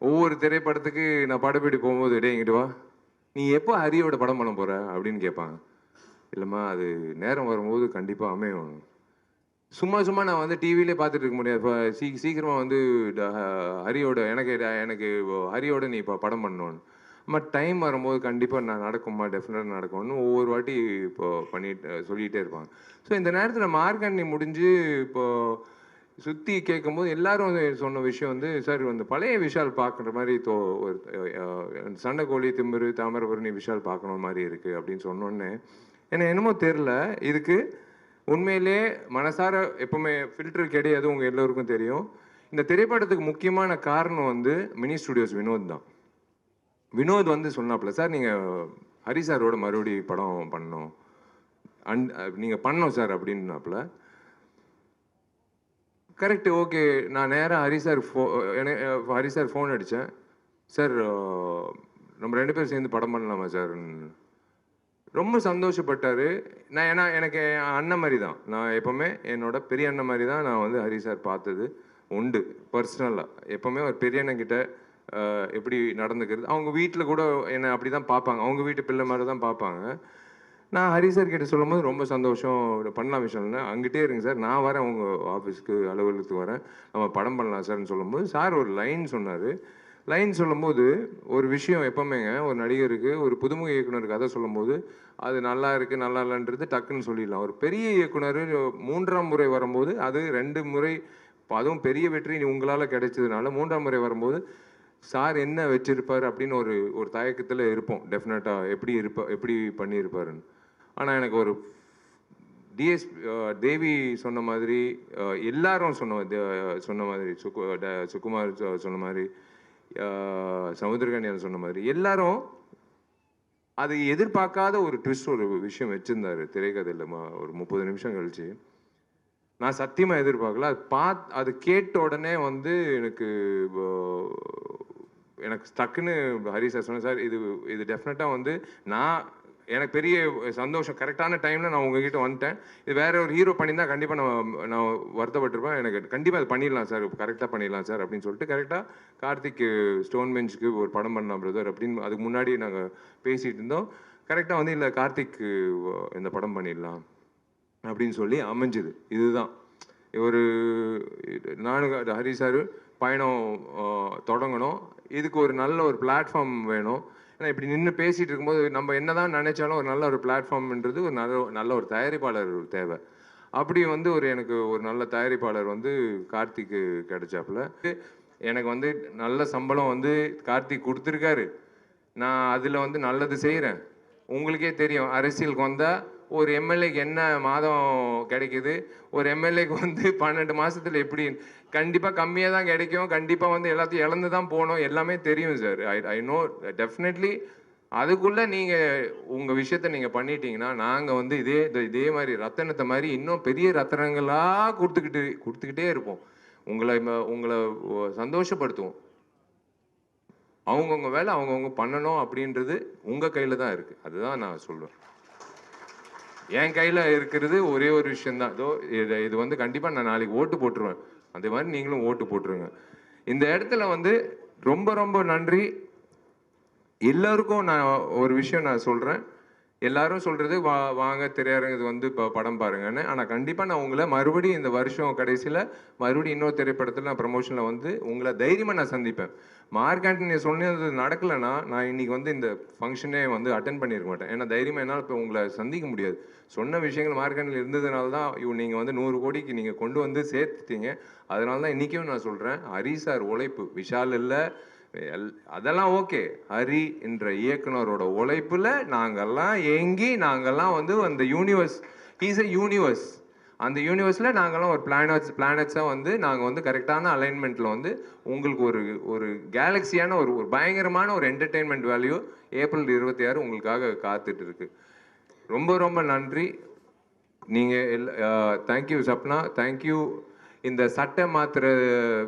ஒவ்வொரு திரைப்படத்துக்கு நான் படப்பிடி போகும்போது, டே இங்கிட்டு வா, நீ எப்போ ஹரியோட படம் பண்ண போகிற அப்படின்னு கேட்பாங்க. இல்லைம்மா அது நேரம் வரும்போது கண்டிப்பாக அமையும். சும்மா நான் வந்து டிவிலே பார்த்துட்டு இருக்க முடியாது. இப்போ சீக்கிரமாக வந்து ஹரியோட எனக்கு ஹரியோட நீ இப்போ படம் பண்ணணும்னு. அம்மா டைம் வரும்போது கண்டிப்பாக நான் நடக்கும்மா, டெஃபினட்டாக நடக்கும்னு ஒவ்வொரு வாட்டி இப்போ சொல்லிகிட்டே இருப்பாங்க. ஸோ இந்த நேரத்தில் மார்க்கண்ணி முடிஞ்சு இப்போது சுற்றி கேட்கும்போது எல்லாரும் சொன்ன விஷயம் வந்து, சார் வந்து பழைய விஷால் பார்க்குற மாதிரி ஒரு சண்டைக்கோழி, திமிரு, தாமிரபரணி விஷால் பார்க்கணும் மாதிரி இருக்குது அப்படின்னு சொன்னோன்னே எனக்கு என்னமோ தெரில. இதுக்கு உண்மையிலே மனசார எப்பவுமே ஃபில்டர் கிடையாது, உங்கள் எல்லோருக்கும் தெரியும். இந்த திரைப்படத்துக்கு முக்கியமான காரணம் வந்து மினி ஸ்டுடியோஸ் வினோத் தான். வினோத் வந்து சொன்னாப்புல, சார் நீங்கள் ஹரி சாரோட மறுபடி படம் பண்ணணும், நீங்கள் பண்ணோம் சார் அப்படின்னாப்புல. Correct, okay. நான் நேராக ஹரி சார் ஃபோன் அடித்தேன். சார் நம்ம 2 பேரும் சேர்ந்து படம் பண்ணலாமா சார்? ரொம்ப சந்தோஷப்பட்டார். ஏன்னா எனக்கு அண்ணன் மாதிரி தான், நான் எப்போவுமே என்னோட பெரிய அண்ணன் மாதிரி தான் நான் வந்து ஹரி சார் பார்த்தது உண்டு பர்சனலாக. எப்போவுமே ஒரு பெரிய அண்ணன்கிட்ட எப்படி நடந்துக்கிறது, அவங்க வீட்டில் கூட என்னை அப்படி தான் பார்ப்பாங்க, அவங்க வீட்டு பிள்ளை மாதிரி தான் பார்ப்பாங்க. நான் ஹரி சார் கிட்ட சொல்லும்போது ரொம்ப சந்தோஷம், பண்ணலாம் விஷயம்னா அங்கிட்டே இருங்க சார், நான் வரேன் உங்கள் ஆஃபீஸ்க்கு, அலுவலகத்துக்கு வரேன், நம்ம படம் பண்ணலாம் சார்னு சொல்லும்போது சார் ஒரு லைன் சொன்னார். லைன் சொல்லும்போது ஒரு விஷயம் எப்போவுமேங்க, ஒரு நடிகருக்கு ஒரு புதுமுக இயக்குனருக்கு கதை சொல்லும்போது அது நல்லா இருக்குது நல்லா இல்லைன்றது டக்குன்னு சொல்லிடலாம். ஒரு பெரிய இயக்குனர் 3ஆம் முறை வரும்போது, அது 2 முறை அதுவும் பெரிய வெற்றி உங்களால் கிடைச்சதுனால 3ஆம் முறை வரும்போது சார் என்ன வச்சிருப்பார் அப்படின்னு ஒரு தயக்கத்தில் இருப்போம் டெஃபினட்டாக, எப்படி பண்ணியிருப்பாருன்னு. ஆனால் எனக்கு ஒரு தேவி சொன்ன மாதிரி, எல்லாரும் சொன்ன மாதிரி, சுகுமார் சொன்ன மாதிரி, சமுத்திரகன்யா சொன்ன மாதிரி, எல்லாரும் அது எதிர்பார்க்காத ஒரு ட்விஸ்ட், ஒரு விஷயம் வச்சுருந்தாரு திரைக்கதையில். ஒரு 30 நிமிஷம் கழிச்சு நான் சத்தியமாக எதிர்பார்க்கல. அது கேட்ட உடனே வந்து எனக்கு டக்குன்னு ஹரி சார் சொன்னேன், சார் இது டெஃபினட்டாக வந்து எனக்கு பெரிய சந்தோஷம், கரெக்டான டைமில் நான் உங்ககிட்ட வந்துட்டேன். இது வேற ஒரு ஹீரோ பண்ணியிருந்தா கண்டிப்பாக நான் வருத்தப்பட்டிருப்பேன். எனக்கு கண்டிப்பாக அது பண்ணிடலாம் சார், கரெக்டாக பண்ணிடலாம் சார் அப்படின்னு சொல்லிட்டு கரெக்டாக கார்த்திக் ஸ்டோன் பெஞ்சுக்கு ஒரு படம் பண்ணலாம் பிரதர் அப்படின்னு அதுக்கு முன்னாடி நாங்கள் பேசிகிட்டு இருந்தோம். கரெக்டாக வந்து இல்லை கார்த்திக் இந்த படம் பண்ணிடலாம் அப்படின்னு சொல்லி அமைஞ்சுது. இதுதான் நானும் ஹரி சார் பயணம் தொடங்கணும். இதுக்கு ஒரு நல்ல ஒரு பிளாட்ஃபார்ம் வேணும். ஏன்னா இப்படி நின்று பேசிகிட்டு இருக்கும்போது நம்ம என்ன தான் நினைச்சாலும் ஒரு நல்ல ஒரு பிளாட்ஃபார்ம்ன்றது ஒரு நல்ல ஒரு தயாரிப்பாளர் தேவை. அப்படி வந்து எனக்கு ஒரு நல்ல தயாரிப்பாளர் வந்து கார்த்திக்கு கிடைச்சாப்புல. எனக்கு வந்து நல்ல சம்பளம் வந்து கார்த்திக் கொடுத்துருக்காரு. நான் அதில் வந்து நல்லது செய்கிறேன். உங்களுக்கே தெரியும், அரசியலுக்கு வந்தால் ஒரு எம்எல்ஏக்கு என்ன மாதம் கிடைக்குது, ஒரு எம்எல்ஏக்கு வந்து 12 மாதத்தில் எப்படி, கண்டிப்பாக கம்மியாக தான் கிடைக்கும், கண்டிப்பாக வந்து எல்லாத்தையும் இழந்து தான் போகணும், எல்லாமே தெரியும் சார். I know definitely. அதுக்குள்ளே நீங்கள் உங்கள் விஷயத்த நீங்கள் பண்ணிட்டீங்கன்னா நாங்கள் வந்து இதே மாதிரி ரத்தனத்தை மாதிரி இன்னும் பெரிய ரத்தனங்களாக கொடுத்துக்கிட்டே இருப்போம். உங்களை சந்தோஷப்படுத்துவோம். அவங்கவுங்க வேலை அவங்கவுங்க பண்ணணும் அப்படின்றது உங்கள் கையில் தான் இருக்குது. அதுதான் நான் சொல்லுவேன். என் கையில் இருக்கிறது ஒரே ஒரு விஷயந்தான். இது வந்து கண்டிப்பாக நான் நாளைக்கு ஓட்டு போட்டுருவேன். அதே மாதிரி நீங்களும் ஓட்டு போட்டுருங்க. இந்த இடத்துல வந்து ரொம்ப ரொம்ப நன்றி எல்லாருக்கும். நான் ஒரு விஷயம் நான் சொல்கிறேன், எல்லாரும் சொல்கிறது வாங்க திரையரங்கு வந்து இப்போ படம் பாருங்கன்னு. ஆனால் கண்டிப்பாக நான் உங்களை மறுபடியும் இந்த வருஷம் கடைசியில் மறுபடியும் இன்னொரு திரைப்படத்தில் நான் ப்ரமோஷனில் வந்து உங்களை தைரியமாக நான் சந்திப்பேன். மார்க் ஆண்டனி சொன்னது நடக்கலைன்னா நான் இன்றைக்கி வந்து இந்த ஃபங்க்ஷனே வந்து அட்டன் பண்ணியிருக்க மாட்டேன். ஏன்னா தைரியமாக என்னால் இப்போ உங்களை சந்திக்க முடியாது. சொன்ன விஷயங்கள் மார்க் ஆண்டனியில் இருந்ததுனால தான் நீங்கள் வந்து 100 கோடிக்கு நீங்கள் கொண்டு வந்து சேர்த்துட்டீங்க. அதனால தான் இன்றைக்கும் நான் சொல்கிறேன், ஹரி சார் உழைப்பு, விஷால் இல்லை அதெல்லாம் ஓகே, ஹரி என்ற இயக்குனரோட உழைப்பில் நாங்கள்லாம் வந்து அந்த யூனிவர்ஸ், ஹீஸ் எ யூனிவர்ஸ். அந்த யூனிவர்ஸில் நாங்கள்லாம் ஒரு பிளானட்ஸாக வந்து நாங்கள் வந்து கரெக்டான அலைன்மெண்ட்டில் வந்து உங்களுக்கு ஒரு கேலக்ஸியான ஒரு பயங்கரமான ஒரு என்டர்டெயின்மெண்ட் வேல்யூ ஏப்ரல் 26 உங்களுக்காக காத்துட்டு இருக்கு. ரொம்ப ரொம்ப நன்றி. நீங்கள் தேங்க்யூ சப்னா, தேங்க்யூ. இந்த சட்டை மாற்றுற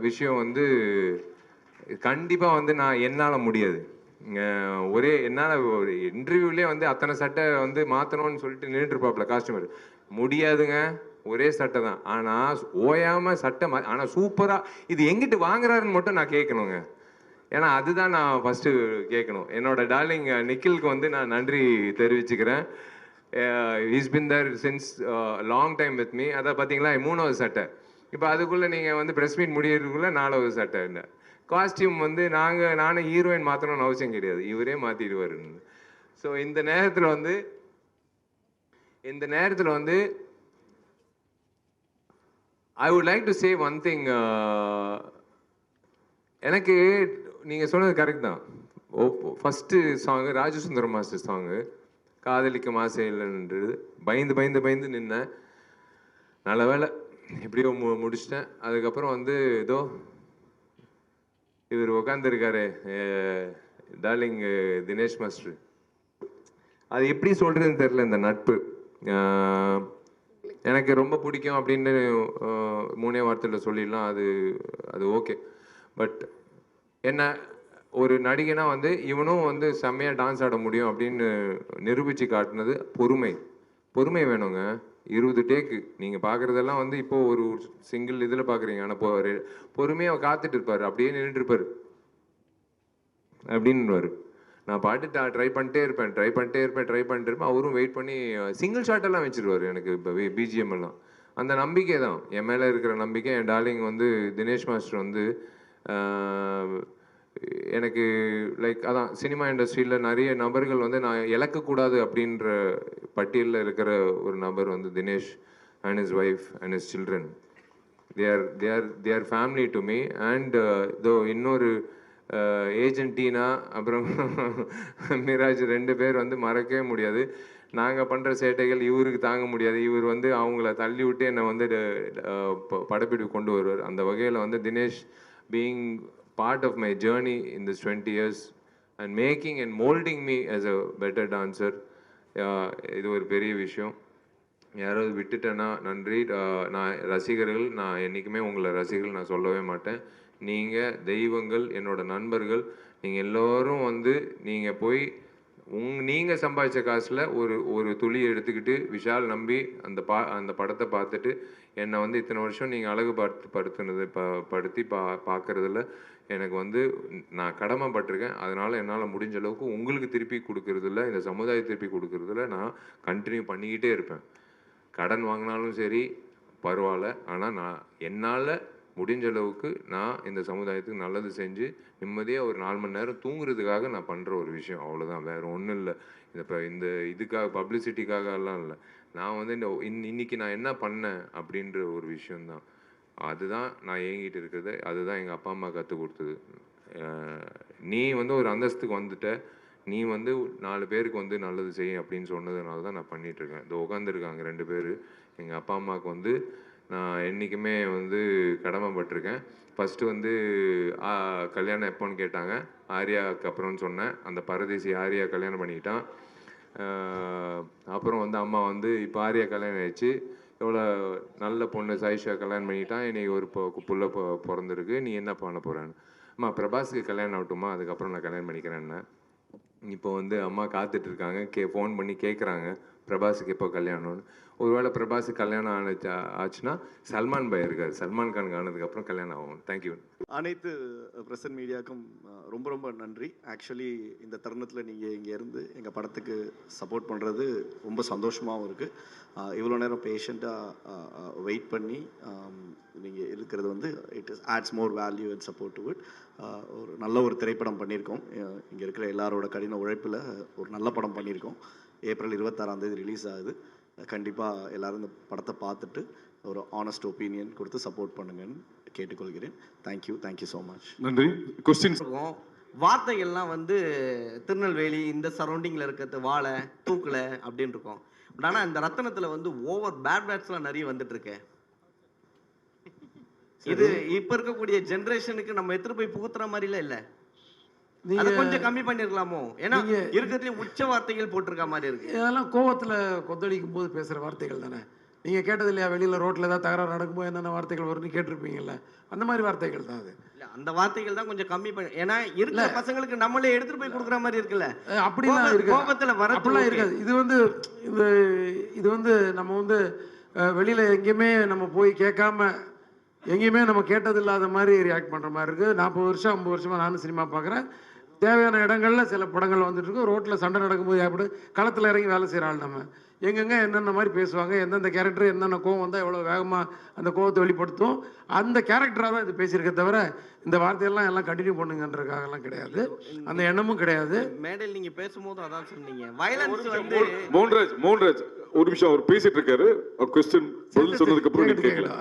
விஷயம் வந்து கண்டிப்பாக வந்து என்னால் முடியாது. ஒரே என்னால் ஒரு இன்டர்வியூலே வந்து அத்தனை சட்டை வந்து மாற்றணும்னு சொல்லிட்டு நின்றுட்டுருப்பாப்புல காஸ்டியூமர். முடியாதுங்க, ஒரே சட்டை தான். ஆனால் ஓயாமல் சட்டை ஆனால் சூப்பராக இது எங்கிட்டு வாங்குறாருன்னு மட்டும் நான் கேட்கணுங்க. ஏன்னா அதுதான் நான் ஃபஸ்ட்டு கேட்கணும். என்னோட டார்லிங் நிக்கிலுக்கு வந்து நான் நன்றி தெரிவிச்சுக்கிறேன். Is been there since long time with me. அதை பார்த்தீங்களா 3வது சட்டை. இப்போ அதுக்குள்ளே நீங்கள் வந்து ப்ரெஸ் மீட் முடியறதுக்குள்ளே 4வது சட்டை. இல்லை காஸ்டியூம் வந்து நானும் ஹீரோயின் மாற்றணும்னு அவசியம் கிடையாது, இவரே மாற்றிடுவார். ஸோ இந்த நேரத்தில் வந்து I would like to say one thing. எனக்கு நீங்கள் சொன்னது கரெக்ட் தான். First song Rajasundaram master song காதலிக்கும் ஆசை இல்லைன்றது பயந்து பயந்து பயந்து நின்னேன். நல்ல வேலை எப்படியோ முடிச்சிட்டேன். அதுக்கப்புறம் வந்து ஏதோ இவர் உட்காந்துருக்காரு டார்லிங் தினேஷ் மாஸ்டர். அது எப்படி சொல்கிறதுன்னு தெரில. இந்த நட்பு எனக்கு ரொம்ப பிடிக்கும் அப்படின்னு 3 வார்த்தையில் சொல்லிடலாம். அது ஓகே. பட் என்ன ஒரு நடிகனா வந்து இவனும் வந்து செம்மையாக டான்ஸ் ஆட முடியும் அப்படின்னு நிரூபித்து காட்டினது பொறுமை வேணுங்க. 20 டேக்கு நீங்கள் பார்க்குறதெல்லாம் வந்து இப்போது ஒரு சிங்கிள் இதில் பார்க்குறீங்க. ஆனால் பொறுமையாக காத்துட்டு இருப்பார், அப்படியே நின்றுட்டு இருப்பார் அப்படின்னுவார். நான் பாட்டு ட்ரை பண்ணிட்டே இருப்பேன். அவரும் வெயிட் பண்ணி சிங்கிள் ஷாட்டெல்லாம் வச்சுருவார் எனக்கு. இப்போ பிஜிஎம் எல்லாம் அந்த நம்பிக்கை தான் என் மேலே இருக்கிற நம்பிக்கை. என் டார்லிங் வந்து தினேஷ் மாஸ்டர் வந்து எனக்கு லைக் அதான் சினிமா இண்டஸ்ட்ரியில் நிறைய நபர்கள் வந்து நான் இழக்கக்கூடாது அப்படின்ற பட்டியலில் இருக்கிற ஒரு நபர் வந்து Dinesh and his wife and his children. they are family to me. And தோ இன்னொரு ஏஜென்ட் டீனா அப்புறம் மிராஜ் 2 பேர் வந்து மறக்கவே முடியாது. நாங்கள் பண்ணுற சேட்டைகள் இவருக்கு தாங்க முடியாது. இவர் வந்து அவங்கள தள்ளி விட்டு என்னை வந்து படப்பிடிப்பு கொண்டு வருவார். அந்த வகையில் வந்து Dinesh being part of my journey in this 20 years and making and molding me as a better dancer, இது ஒரு பெரிய விஷயம். யாராவது விட்டுட்டேன்னா நன்றி. நான் ரசிகர்கள், நான் என்றைக்குமே உங்களை ரசிகர்கள் நான் சொல்லவே மாட்டேன். நீங்கள் தெய்வங்கள், என்னோட நண்பர்கள். நீங்கள் எல்லோரும் வந்து நீங்கள் போய் நீங்கள் சம்பாதிச்ச காசில் ஒரு துளி எடுத்துக்கிட்டு விஷால் நம்பி அந்த படத்தை பார்த்துட்டு என்னை வந்து இத்தனை வருஷம் நீங்கள் அழகு படுத்தி பார்க்குறதுல எனக்கு வந்து நான் கடமைப்பட்டிருக்கேன். அதனால் என்னால் முடிஞ்ச அளவுக்கு உங்களுக்கு திருப்பி கொடுக்கறதில்ல, இந்த சமுதாயத்தை திருப்பி கொடுக்கறதில்ல நான் கண்டினியூ பண்ணிக்கிட்டே இருப்பேன். கடன் வாங்கினாலும் சரி பரவாயில்ல, ஆனால் என்னால் முடிஞ்ச அளவுக்கு நான் இந்த சமுதாயத்துக்கு நல்லது செஞ்சு நிம்மதியாக ஒரு 4 மணி நேரம் தூங்குறதுக்காக நான் பண்ணுற ஒரு விஷயம், அவ்வளோதான். வேறு ஒன்றும் இல்லை. இந்த இதுக்காக பப்ளிசிட்டிக்காக எல்லாம் இல்லை. நான் வந்து இன்னைக்கு நான் என்ன பண்ணேன் அப்படின்ற ஒரு விஷயந்தான். அதுதான் நான் ஏங்கிட்டு இருக்கிறது. அதுதான் எங்கள் அப்பா அம்மா கற்றுக் கொடுத்தது. நீ வந்து ஒரு அந்தஸ்துக்கு வந்துட்ட, நீ வந்து 4 பேருக்கு வந்து நல்லது செய்ய அப்படின்னு சொன்னதுனால தான் நான் பண்ணிகிட்ருக்கேன். இந்த உட்காந்துருக்காங்க 2 பேர். எங்கள் அப்பா அம்மாவுக்கு வந்து நான் என்றைக்குமே வந்து கடமைப்பட்டிருக்கேன். ஃபஸ்ட்டு வந்து கல்யாணம் எப்போன்னு கேட்டாங்க. ஆர்யாவுக்கு அப்புறம்னு சொன்னேன். அந்த பரதேசி ஆர்யா கல்யாணம் பண்ணிக்கிட்டான். அப்புறம் வந்து அம்மா வந்து இப்போ ஆர்யா கல்யாணம் ஆயிடுச்சு, எவ்வளோ நல்ல பொண்ணு சாயிஷா கல்யாணம் பண்ணிக்கிட்டான், இன்றைக்கி ஒரு புள்ள பிறந்திருக்கு, நீ என்ன பண்ண போகிறேன்னு. அம்மா பிரபாஸுக்கு கல்யாணம் ஆகட்டுமா, அதுக்கப்புறம் நான் கல்யாணம் பண்ணிக்கிறேன்னு. இப்போ வந்து அம்மா காத்துட்ருக்காங்க, ஃபோன் பண்ணி கேட்குறாங்க பிரபாஸுக்கு எப்போ கல்யாணம்னு. ஒருவேளை பிரபாஸுக்கு கல்யாணம் ஆச்சுன்னா சல்மான் பாய் இருக்கார், சல்மான் கானுக்கு ஆனதுக்கப்புறம் கல்யாணம் ஆகும். தேங்க்யூ. அனைத்து பிரசன்ட் மீடியாவுக்கும் ரொம்ப ரொம்ப நன்றி. ஆக்சுவலி இந்த தருணத்தில் நீங்கள் இங்கே இருந்து எங்கள் படத்துக்கு சப்போர்ட் பண்ணுறது ரொம்ப சந்தோஷமாகவும் இருக்குது. இவ்வளோ நேரம் பேஷண்ட்டாக வெயிட் பண்ணி நீங்கள் இருக்கிறது வந்து it is adds more value and support to it. ஒரு நல்ல ஒரு திரைப்படம் பண்ணியிருக்கோம். இங்கே இருக்கிற எல்லாரோட கடின உழைப்பில் ஒரு நல்ல படம் பண்ணியிருக்கோம். ஏப்ரல் 26ஆம் தேதி ரிலீஸ் ஆகுது. கண்டிப்பாக எல்லோரும் இந்த படத்தை பார்த்துட்டு ஒரு ஆனஸ்ட் ஒப்பீனியன் கொடுத்து சப்போர்ட் பண்ணுங்கன்னு கேட்டுக்கொள்கிறேன். Thank you so much. நன்றி. கொஸ்டின்ஸ் இருக்கும். வார்த்தைகள்லாம் வந்து திருநெல்வேலி இந்த சரௌண்டிங்கில் இருக்கிறது வாழை தூக்கலை அப்படின்னு இருக்கும். பட் ஆனால் இந்த ரத்தனத்தில் வந்து ஓவர் பேட் வேர்ட்ஸ்லாம் நிறைய வந்துட்டு இருக்கு. இது இப்போ இருக்கக்கூடிய ஜென்ரேஷனுக்கு நம்ம எடுத்துட்டு போய் புகுத்துற மாதிரிலாம் இல்லை. அதை கொஞ்சம் கம்மி பண்ணிருக்கலாமோ? ஏன்னா இருக்கிறதுலயும் உச்ச வார்த்தைகள் போட்டிருக்க மாதிரி இருக்கு. இதெல்லாம் கோவத்தில் கொந்தளிக்கும் போது பேசுகிற வார்த்தைகள் தானே. நீங்கள் கேட்டது இல்லையா, வெளியில் ரோட்டில் ஏதாவது தகராறு நடக்கும்போது என்னென்ன வார்த்தைகள் வரும்னு கேட்டிருப்பீங்கல்ல, அந்த மாதிரி வார்த்தைகள் தான் அது. இல்ல அந்த வார்த்தைகள் தான் கொஞ்சம் கம்மி பண்ணி, ஏன்னா இருக்கிற பசங்களுக்கு நம்மளே எடுத்துட்டு போய் கொடுக்குற மாதிரி இருக்குல்ல. அப்படிலாம் இருக்கு, கோபத்துல வர அப்படிலாம் இருக்காது. இது வந்து இது வந்து நம்ம வந்து வெளியில் எங்கேயுமே நம்ம போய் கேட்காம எங்கேயுமே நம்ம கேட்டது இல்லாத மாதிரி ரியாக்ட் பண்ணுற மாதிரி இருக்குது. 40 வருஷம் 50 வருஷமாக நானும் சினிமா பார்க்குறேன். தேவையான இடங்களில் சில படங்கள் வந்துட்டுருக்கு. ரோட்டில் சண்டை நடக்கும்போது எப்படி களத்தில் இறங்கி வேலை செய்கிற ஆள் நம்ம. எங்கெங்கே என்னென்ன மாதிரி பேசுவாங்க, எந்தெந்த கேரக்டர் என்னென்ன கோவம் வந்தால் எவ்வளோ வேகமாக அந்த கோவத்தை வெளிப்படுத்தும், அந்த கேரக்டராக தான் இது பேசியிருக்க தவிர இந்த வார்த்தையெல்லாம் எல்லாம் கண்டினியூ பண்ணுங்கன்றதுக்காகலாம் கிடையாது, அந்த எண்ணமும் கிடையாது. மேடையில் நீங்க பேசும்போது அதான் சொன்னீங்க, வயலன்ஸ் வந்து. மோகன்ராஜ் ஒரு நிமிஷம் அவர் பேசிட்டு இருக்காரு, கொஸ்டின் பதில் சொன்னதுக்கு அப்புறம் நீங்க கேட்கலாம்.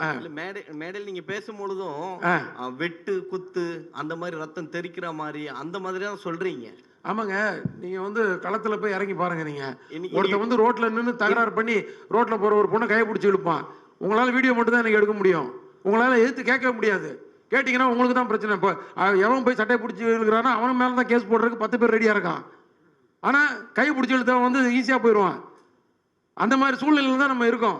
மேடையில் நீங்க பேசும்பொழுதும் வெட்டு குத்து அந்த மாதிரி ரத்தம் தெறிக்கிற மாதிரி அந்த மாதிரி தான் சொல்றீங்க. ஆமாங்க, நீங்கள் வந்து களத்தில் போய் இறங்கி பாருங்க. நீங்கள் ஒருத்தர் வந்து ரோட்டில் நின்று தகராறு பண்ணி ரோட்டில் போகிற ஒரு பொண்ணை கையை பிடிச்சி இழுப்பான். உங்களால் வீடியோ மட்டும் தான் எனக்கு எடுக்க முடியும், உங்களால் எதிர்த்து கேட்க முடியாது. கேட்டிங்கன்னா உங்களுக்கு தான் பிரச்சனை. இப்போ எவன் போய் சட்டையை பிடிச்சி இழுக்கிறானோ அவன் மேலே தான் கேஸ் போடுறதுக்கு 10 பேர் ரெடியாக இருக்கான். ஆனால் கையை பிடிச்சி இழுத்தவன் வந்து ஈஸியாக போயிடுவான். அந்த மாதிரி சூழ்நிலையில் தான் நம்ம இருக்கோம்.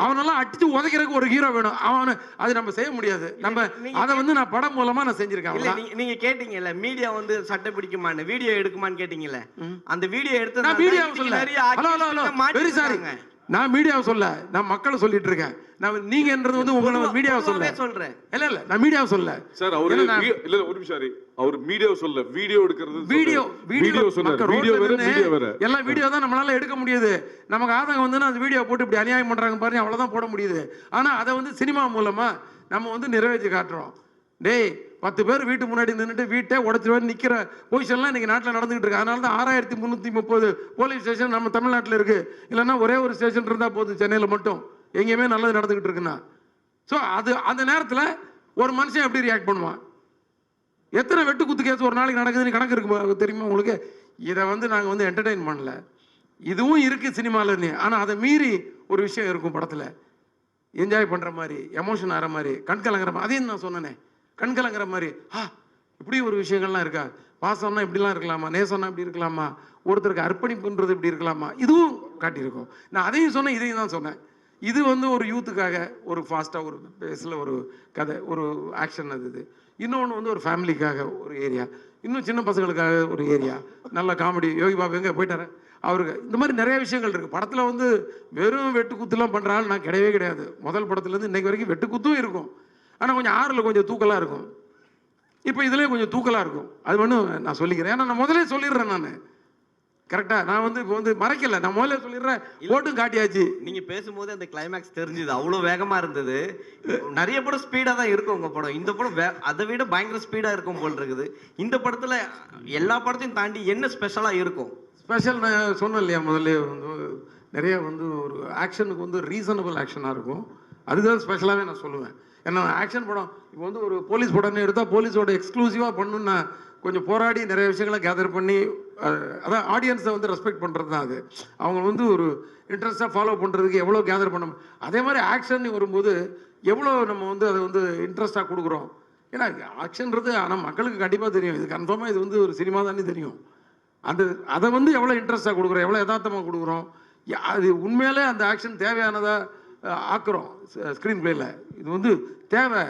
அவனெல்லாம் அடிச்சு உதைக்கிறதுக்கு ஒரு ஹீரோ வேணும். அவனை அது நம்ம செய்ய முடியாது. நம்ம அதை வந்து நான் படம் மூலமா நான் செஞ்சிருக்கேன். நீங்க கேட்டீங்கல்ல மீடியா வந்து சட்டை பிடிக்குமான்னு, வீடியோ எடுக்குமான்னு கேட்டீங்கல்ல, அந்த வீடியோ எடுத்து நான் மீடியாவை சொல்ல. வெரி சாரி, நான் மீடியாவை சொல்ல, நான் மக்களை சொல்லிட்டு இருக்கேன். நான் நீங்கன்றது வந்து உங்களை மீடியாவை சொல்றேன். இல்ல நான் மீடியாவை சொல்ல சார். அவரு இல்ல ஒரு நிமிஷம், அவர் மீடியாவை சொல்ல, வீடியோ எடுக்கிறது. வீடியோ சொன்னாரு, வீடியோ வேற. எல்லா வீடியோ தான் நம்மளால எடுக்க முடியுது. நமக்கு ஆதங்கம் வந்து அந்த வீடியோ போட்டு இப்படி அநியாயம் பண்றாங்க பாருங்க, அவ்வளவுதான் போட முடியுது. ஆனா அதை வந்து சினிமா மூலமா நம்ம வந்து நிறைவேற்றி காட்டுறோம். டேய் 10 பேர் வீட்டு முன்னாடி நின்றுட்டு வீட்டை உடச்சிட்டு நிற்கிற பொசிஷன்லாம் இன்னைக்கு நாட்டில் நடந்துகிட்டு இருக்கு. அதனால தான் 6330 போலீஸ் ஸ்டேஷன் நம்ம தமிழ்நாட்டில் இருக்கு. இல்லைன்னா ஒரே ஒரு ஸ்டேஷன் இருந்தால் போதும் சென்னையில் மட்டும், எங்கேயுமே நல்லது நடந்துகிட்டு இருக்குன்னா. ஸோ அது அந்த நேரத்தில் ஒரு மனுஷன் எப்படி ரியாக்ட் பண்ணுவான்? எத்தனை வெட்டு குத்து கேஸ் ஒரு நாளைக்கு நடக்குதுன்னு கணக்கு இருக்கு தெரியுமா உங்களுக்கு? இதை வந்து நாங்கள் வந்து என்டர்டெயின் பண்ணல, இதுவும் இருக்குது சினிமாவில். ஆனால் அதை மீறி ஒரு விஷயம் இருக்கும் படத்தில், என்ஜாய் பண்ணுற மாதிரி, எமோஷன் ஆகிற மாதிரி, கண்கலங்கிற மாதிரி. அதையும் நான் சொன்னேனே, கண்கலங்கிற மாதிரி. இப்படி ஒரு விஷயங்கள்லாம் இருக்கா? பாசம்னா இப்படிலாம் இருக்கலாமா, நேசம்னா இப்படி இருக்கலாமா, ஒருத்தருக்கு அர்ப்பணிப்புன்றது இப்படி இருக்கலாமா, இதுவும் காட்டியிருக்கோம். நான் அதையும் சொன்னேன், இதையும் தான் சொன்னேன். இது வந்து ஒரு யூத்துக்காக ஒரு ஃபாஸ்ட்டாக ஒரு பேஸில் ஒரு கதை, ஒரு ஆக்ஷன். அது இன்னொன்று வந்து ஒரு ஃபேமிலிக்காக ஒரு ஏரியா, இன்னும் சின்ன பசங்களுக்காக ஒரு ஏரியா, நல்ல காமெடி. யோகி பாபு எங்கே போயிட்டாரு அவருக்கு, இந்த மாதிரி நிறைய விஷயங்கள் இருக்குது படத்தில். வந்து வெறும் வெட்டு குத்துலாம் பண்ணுறாள் நான் கிடையவே கிடையாது. முதல் படத்துலேருந்து இன்றைக்கு வரைக்கும் வெட்டு குத்தும் இருக்கும், ஆனால் கொஞ்சம் ஆறில் கொஞ்சம் தூக்கலாக இருக்கும். இப்போ இதுலேயும் கொஞ்சம் தூக்கலாக இருக்கும். அது ஒன்றும் நான் சொல்லிக்கிறேன், ஏன்னா நான் முதலே சொல்லிடுறேன். நான் கரெக்டாக நான் வந்து இப்போ வந்து மறைக்கல, நான் முதல்ல சொல்லிடுறேன், ஓட்டும் காட்டியாச்சு. நீங்கள் பேசும்போது அந்த கிளைமேக்ஸ் தெரிஞ்சுது, அவ்வளோ வேகமாக இருந்தது. நிறைய படம் ஸ்பீடாக தான் இருக்கும் உங்கள் படம், இந்த படம் அதை விட பயங்கர ஸ்பீடாக இருக்கும் போல் இருக்குது. இந்த படத்தில் எல்லா படத்தையும் தாண்டி என்ன ஸ்பெஷலாக இருக்கும்? ஸ்பெஷல் நான் சொன்னேன் இல்லையா முதல்ல, வந்து நிறைய வந்து ஒரு ஆக்ஷனுக்கு வந்து ரீசனபிள் ஆக்ஷனாக இருக்கும். அதுதான் ஸ்பெஷலாகவே நான் சொல்லுவேன். ஏன்னா ஆக்ஷன் படம் இப்போ வந்து ஒரு போலீஸ் படம்னு எடுத்தால் போலீஸோட எக்ஸ்க்ளூசிவாக பண்ணணுன்னு நான் கொஞ்சம் போராடி நிறைய விஷயங்களை கேதர் பண்ணி, அதான் ஆடியன்ஸை வந்து ரெஸ்பெக்ட் பண்ணுறது தான் அது. அவங்க வந்து ஒரு இன்ட்ரெஸ்ட்டாக ஃபாலோ பண்ணுறதுக்கு எவ்வளோ கேதர் பண்ண, அதே மாதிரி ஆக்ஷன் வரும்போது எவ்வளோ நம்ம வந்து அதை வந்து இன்ட்ரெஸ்ட்டாக கொடுக்குறோம். ஏன்னா ஆக்ஷன்றது ஆனால் மக்களுக்கு கண்டிப்பாக தெரியும், இது கன்ஃபார்மாக இது வந்து ஒரு சினிமா தானே தெரியும். அதை வந்து எவ்வளோ இன்ட்ரெஸ்ட்டாக கொடுக்குறோம், எவ்வளோ யதார்த்தமாக கொடுக்குறோம், அது உண்மையிலே அந்த ஆக்ஷன் தேவையானதாக ஆக்குறோம் ஸ்க்ரீன் பிளேயில். இது வந்து தேவை.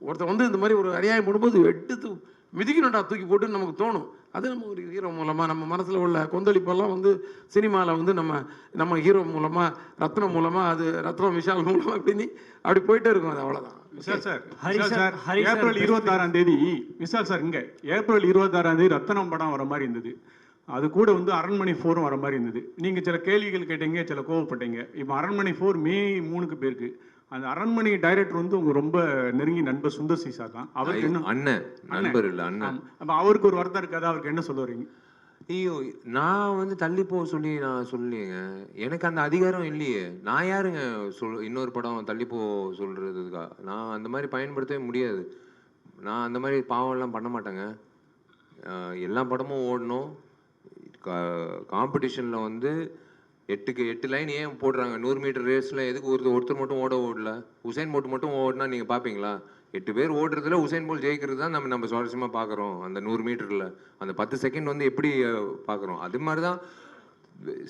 ஒருத்தர் வந்து இந்த மாதிரி ஒரு அநியாயம் பண்ணும்போது எடுத்து மிதிக்கணும்டா தூக்கி போட்டு நமக்கு தோணும். அது நம்ம ஒரு ஹீரோ மூலமாக நம்ம மனசில் உள்ள கொந்தளிப்பெல்லாம் வந்து சினிமாவில் வந்து நம்ம ஹீரோ மூலமாக, ரத்னம் மூலமாக, அது ரத்னம் விஷால் மூலமாக இப்படி அப்படி போயிட்டே இருக்கும். அது அவ்வளோதான். விஷால் சார், ஏப்ரல் 26ஆம் தேதி விஷால் சார் இங்கே ஏப்ரல் 26ஆம் தேதி ரத்னம் படம் வர மாதிரி இருந்தது. அது கூட வந்து அரண்மனை 4 வர மாதிரி இருந்தது. நீங்கள் சில கேள்விகள் கேட்டீங்க, சில கோவப்பட்டீங்க. இப்போ அரண்மனை 4 May 3 போயிருக்கு. அந்த அரண்மனை டைரக்டர் வந்து உங்க ரொம்ப நெருங்கி நண்பர் சுந்தர் சி சார் தான். அவருக்கு என்ன அண்ணன், நண்பர் இல்லை அண்ணன். அப்போ அவருக்கு ஒரு வருத்தம் இருக்காது, அவருக்கு என்ன சொல்ல வரீங்க? ஐயோ, நான் வந்து தள்ளி போக சொல்லி நான் சொல்லிங்க, எனக்கு அந்த அதிகாரம் இல்லையே. நான் யாருங்க இன்னொரு படம் தள்ளி போக சொல்றதுக்கா? நான் அந்த மாதிரி பயன்படுத்தவே முடியாது. நான் அந்த மாதிரி பாவம்லாம் பண்ண மாட்டேங்க. எல்லா படமும் ஓடணும். காம்படிஷனில் வந்து 8 லைன் ஏன் போடுறாங்க? 100 மீட்டர் ரேஸில் எதுக்கு ஒருத்தர் மட்டும் ஓடல? உசைன் போல்ட் மட்டும் ஓடினா நீங்கள் பார்ப்பீங்களா? 8 பேர் ஓடுறதுல உசைன் போல்ட் ஜெயிக்கிறது தான் நம்ம சுவாரஸ்யமாக பார்க்குறோம். அந்த 100 மீட்டரில் அந்த 10 செகண்ட் வந்து எப்படி பார்க்குறோம்? அது மாதிரி தான்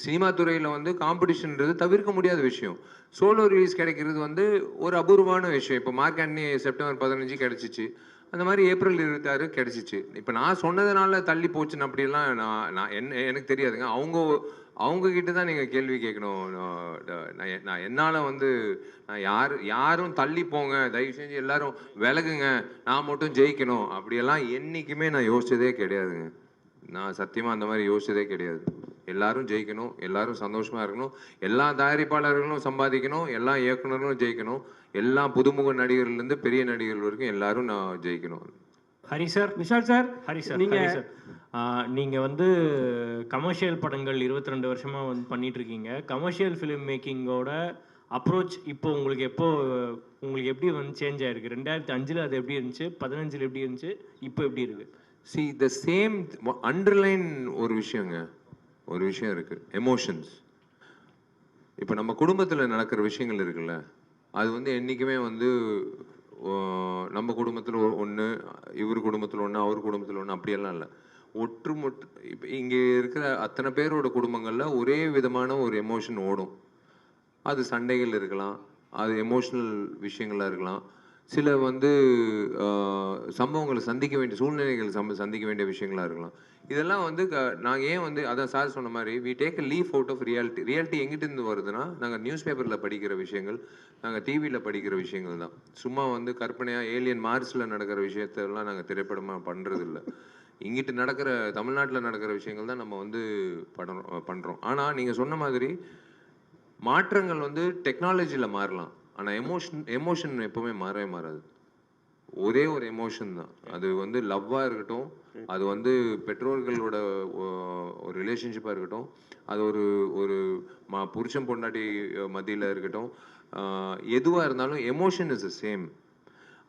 சினிமா துறையில் வந்து காம்படிஷன்ன்றது தவிர்க்க முடியாத விஷயம். சோலோ ரிலீஸ் கிடைக்கிறது வந்து ஒரு அபூர்வமான விஷயம். இப்போ மார்க் ஆண்டனி செப்டம்பர் 15 கிடைச்சிச்சு, அந்த மாதிரி ஏப்ரல் 26 கிடைச்சிச்சு. இப்போ நான் சொன்னதுனால தள்ளி போச்சுன்னு அப்படிலாம் நான் எனக்கு தெரியாதுங்க. அவங்க கிட்ட தான் நீங்கள் கேள்வி கேட்கணும். நான் என்னால் வந்து நான் யாரும் தள்ளி போங்க, தயவு செஞ்சு எல்லாரும் விலகுங்க, நான் மட்டும் ஜெயிக்கணும் அப்படியெல்லாம் என்றைக்குமே நான் யோசிச்சதே கிடையாதுங்க. நான் சத்தியமாக அந்த மாதிரி யோசிச்சதே கிடையாது. எல்லாரும் ஜெயிக்கணும், எல்லாரும் சந்தோஷமாக இருக்கணும், எல்லா தயாரிப்பாளர்களும் சம்பாதிக்கணும், எல்லா இயக்குனர்களும் ஜெயிக்கணும், எல்லா புதுமுக நடிகர்லேருந்து பெரிய நடிகர்கள் வரைக்கும் எல்லாரும் நான் ஜெயிக்கணும். Hari sir, Vishal sir, Hari sir, நீங்கள் வந்து கமர்ஷியல் படங்கள் 22 வருஷமாக வந்து பண்ணிட்டு இருக்கீங்க. கமர்ஷியல் ஃபிலிம் மேக்கிங்கோட அப்ரோச் இப்போ உங்களுக்கு உங்களுக்கு எப்படி வந்து சேஞ்ச் ஆயிருக்கு? 2005 அது எப்படி இருந்துச்சு, 15 எப்படி இருந்துச்சு, இப்போ எப்படி இருக்கு? See, the same underline ஒரு விஷயம் இருக்கு, எமோஷன்ஸ். இப்போ நம்ம குடும்பத்தில் நடக்கிற விஷயங்கள் இருக்குல்ல, அது வந்து என்றைக்குமே வந்து நம்ம குடும்பத்தில் ஒன்று, இவர் குடும்பத்தில் ஒன்று, அவர் குடும்பத்தில் ஒன்று, அப்படியெல்லாம் இல்லை. ஒற்றுமொட்டு இப்போ இங்கே இருக்கிற அத்தனை பேரோட குடும்பங்களில் ஒரே விதமான ஒரு எமோஷன் ஓடும். அது சண்டைகள் இருக்கலாம், அது எமோஷ்னல் விஷயங்களாக இருக்கலாம், சில வந்து சம்பவங்களை சந்திக்க வேண்டிய சூழ்நிலைகள் சந்திக்க வேண்டிய விஷயங்களாக இருக்கலாம். இதெல்லாம் வந்து நாங்கள் ஏன் வந்து அதான் சார் சொன்ன மாதிரி we take a leaf out of reality எங்கிட்டிருந்து வருதுன்னா, நாங்கள் நியூஸ் பேப்பரில் படிக்கிற விஷயங்கள், நாங்கள் டிவியில் படிக்கிற விஷயங்கள் தான். சும்மா வந்து கற்பனையாக ஏலியன் மார்ஸில் நடக்கிற விஷயத்தெல்லாம் நாங்கள் திரைப்படமாக பண்ணுறதில்ல. இங்கிட்டு நடக்கிற தமிழ்நாட்டில் நடக்கிற விஷயங்கள் தான் நம்ம வந்து பண்ணுறோம். ஆனால் நீங்கள் சொன்ன மாதிரி மாற்றங்கள் வந்து டெக்னாலஜியில் மாறலாம், ஆனால் எமோஷன் எப்போவுமே மாறவே மாறாது. ஒரே ஒரு எமோஷன் தான். அது வந்து லவ்வாக இருக்கட்டும், அது வந்து பெற்றோர்களோட ஒரு ரிலேஷன்ஷிப்பாக இருக்கட்டும், அது ஒரு புருஷன் பொண்டாட்டி மத்தியில் இருக்கட்டும், எதுவாக இருந்தாலும் எமோஷன் இஸ் த சேம்.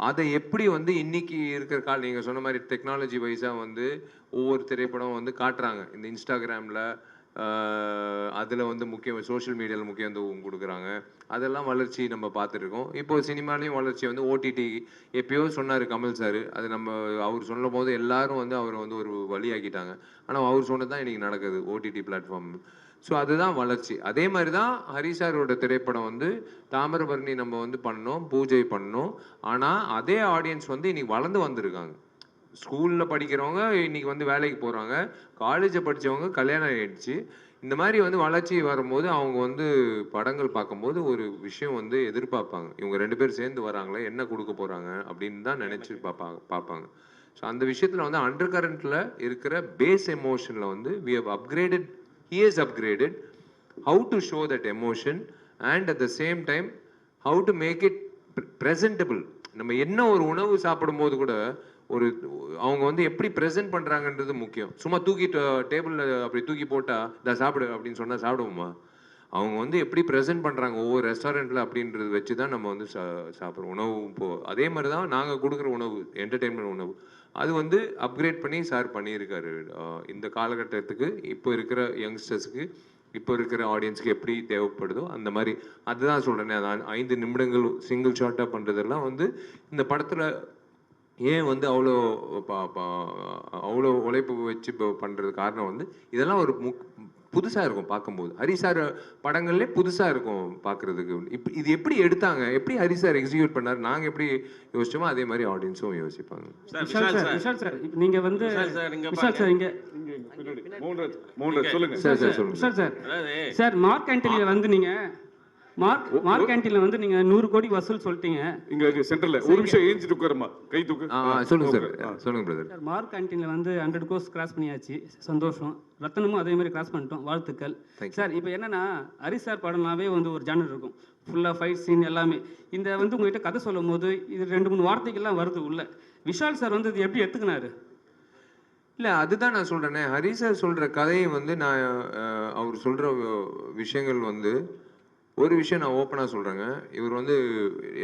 அதை எப்படி வந்து இன்னைக்கு இருக்கிற நீங்கள் சொன்ன மாதிரி டெக்னாலஜி வைஸாக வந்து ஒவ்வொரு திரைப்படம் வந்து காட்டுறாங்க. இந்த இன்ஸ்டாகிராமில் அதில் வந்து சோஷியல் மீடியாவில் முக்கியத்துவம் கொடுக்குறாங்க. அதெல்லாம் வளர்ச்சி நம்ம பார்த்துருக்கோம். இப்போ சினிமாலேயும் வளர்ச்சி வந்து ஓடிடி. எப்பயோ சொன்னார் கமல் சார், அது அவர் சொல்லும் போது எல்லாரும் வந்து அவரை வந்து ஒரு வழியாக்கிட்டாங்க. ஆனால் அவர் சொன்னது தான் இன்றைக்கி நடக்குது ஓடிடி பிளாட்ஃபார்ம். ஸோ அதுதான் வளர்ச்சி. அதே மாதிரி தான் ஹரி சாரோட திரைப்படம் வந்து தாமிரபரணி நம்ம வந்து பண்ணோம், பூஜை பண்ணோம். ஆனால் அதே ஆடியன்ஸ் வந்து இன்றைக்கி வளர்ந்து வந்திருக்காங்க. ஸ்கூலில் படிக்கிறவங்க இன்றைக்கி வந்து வேலைக்கு போகிறாங்க, காலேஜை படித்தவங்க கல்யாணம் ஆகிடுச்சு. இந்த மாதிரி வந்து வளர்ச்சி வரும்போது அவங்க வந்து படங்கள் பார்க்கும்போது ஒரு விஷயம் வந்து எதிர்பார்ப்பாங்க. இவங்க 2 பேர் சேர்ந்து வராங்களே, என்ன கொடுக்க போகிறாங்க அப்படின்னு தான் நினச்சி பார்ப்பாங்க. ஸோ அந்த விஷயத்தில் வந்து அண்டர் கரண்ட்டில் இருக்கிற பேஸ் எமோஷனில் வந்து we have upgraded, he has upgraded how to show that emotion and at the same time how to make it presentable. நம்ம என்ன ஒரு உணவு சாப்பிடும்போது கூட அவங்க வந்து எப்படி ப்ரெசென்ட் பண்ணுறாங்கன்றது முக்கியம். சும்மா டேபிளில் அப்படி தூக்கி போட்டால் இதை சாப்பிடு அப்படின்னு சொன்னால் சாப்பிடுவோமா? அவங்க வந்து எப்படி ப்ரெசென்ட் பண்ணுறாங்க ஒவ்வொரு ரெஸ்டாரண்ட்டில் அப்படின்றது வச்சு தான் நம்ம வந்து சாப்பிட்றோம். உணவு அதே மாதிரி தான் நாங்கள் கொடுக்குற உணவு, என்டர்டெயின்மெண்ட் உணவு, அது வந்து அப்கிரேட் பண்ணி சார் பண்ணியிருக்காரு. இந்த காலகட்டத்துக்கு இப்போ இருக்கிற யங்ஸ்டர்ஸுக்கு, இப்போ இருக்கிற ஆடியன்ஸுக்கு எப்படி தேவைப்படுதோ அந்த மாதிரி. அதுதான் சொல்கிறேனே, அதான் 5 நிமிடங்கள் சிங்கிள் ஷாட்டாக பண்ணுறதெல்லாம் வந்து இந்த படத்தில் ஏன் வந்து அவ்வளோ உழைப்பு வச்சு இப்போ பண்ணுறது காரணம் வந்து இதெல்லாம் ஒரு புதுசாக இருக்கும் பார்க்கும்போது. ஹரி சார் படங்கள்லே புதுசாக இருக்கும் பார்க்குறதுக்கு. இப்போ இது எப்படி எடுத்தாங்க, எப்படி ஹரி சார் எக்ஸிக்யூட் பண்ணார், நாங்கள் எப்படி யோசிச்சோமோ அதே மாதிரி ஆடியன்ஸும் யோசிப்பாங்க. விஷால் சார், நீங்கள் வந்து விஷால் சார் இங்கே சொல்லுங்க விஷால் சார், சார் மார்க் ஆண்டனியில் வந்து நீங்கள் மார்க் கேண்டீன்ல வந்து நீங்க 100 கோடி வசூல் சொல்லிட்டீங்க. இங்க சென்டர்ல ஒரு நிமிஷம் ஏஞ்சிட்டு உட்காருமா, கை தூக்கு. சொல்லுங்க சார், சொல்லுங்க பிரதர். மார்க் கேண்டீன்ல வந்து 100 கோர்ஸ் கிராஸ் பண்ணியாச்சு, சந்தோஷம். ரத்தனமும் அதே மாதிரி கிராஸ் பண்ணிட்டோம், வாழ்த்துக்கள் சார். இப்போ என்னன்னா ஹரி சார் படம்னாவே வந்து ஒரு ஜானர் இருக்கும், ஃபுல்லாக ஃபைட் சீன் எல்லாமே. இந்த வந்து உங்ககிட்ட கதை சொல்லும் போது இது 2-3 வார்த்தைகள்லாம் வருது உள்ள. விஷால் சார் வந்து இது எப்படி எடுத்துக்கினாரு? இல்லை, அதுதான் நான் சொல்கிறேனே, ஹரி சார் சொல்கிற கதையை வந்து நான் அவர் சொல்கிற விஷயங்கள் வந்து ஒரு விஷயம் நான் ஓப்பனாக சொல்கிறேங்க. இவர் வந்து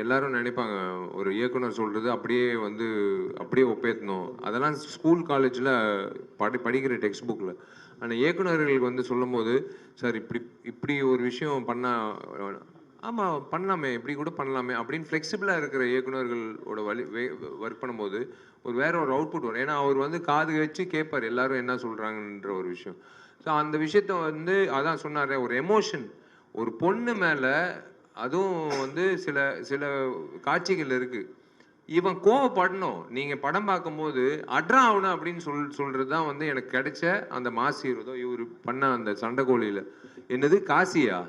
எல்லாரும் நினைப்பாங்க ஒரு இயக்குனர் சொல்கிறது அப்படியே ஒப்பேற்றணும், அதெல்லாம் ஸ்கூல் காலேஜில் படிக்கிற டெக்ஸ்ட் புக்கில். ஆனால் இயக்குநர்களுக்கு வந்து சொல்லும் போது, சார் இப்படி ஒரு விஷயம் பண்ணால், ஆமாம் பண்ணலாமே, இப்படி கூட பண்ணலாமே அப்படின்னு ஃப்ளெக்சிபிளாக இருக்கிற இயக்குநர்களோட ஒர்க் பண்ணும்போது வேற ஒரு அவுட்புட் வரும். ஏன்னா அவர் வந்து காது வச்சு கேட்பார் எல்லாரும் என்ன சொல்கிறாங்கன்ற ஒரு விஷயம். ஸோ அந்த விஷயத்த வந்து அதான் சொன்னார், ஒரு எமோஷன் ஒரு பொண்ணு மேலே, அதுவும் வந்து சில சில காட்சிகள் இருக்குது, இவன் கோவப்படணும். நீங்கள் படம் பார்க்கும்போது அட்ரா ஆகணும் அப்படின்னு சொல்கிறது தான் வந்து எனக்கு கிடைச்ச அந்த மாஸ் ஹீரோ. இவர் பண்ண அந்த சண்டைக்கோழியில் என்னது காசியா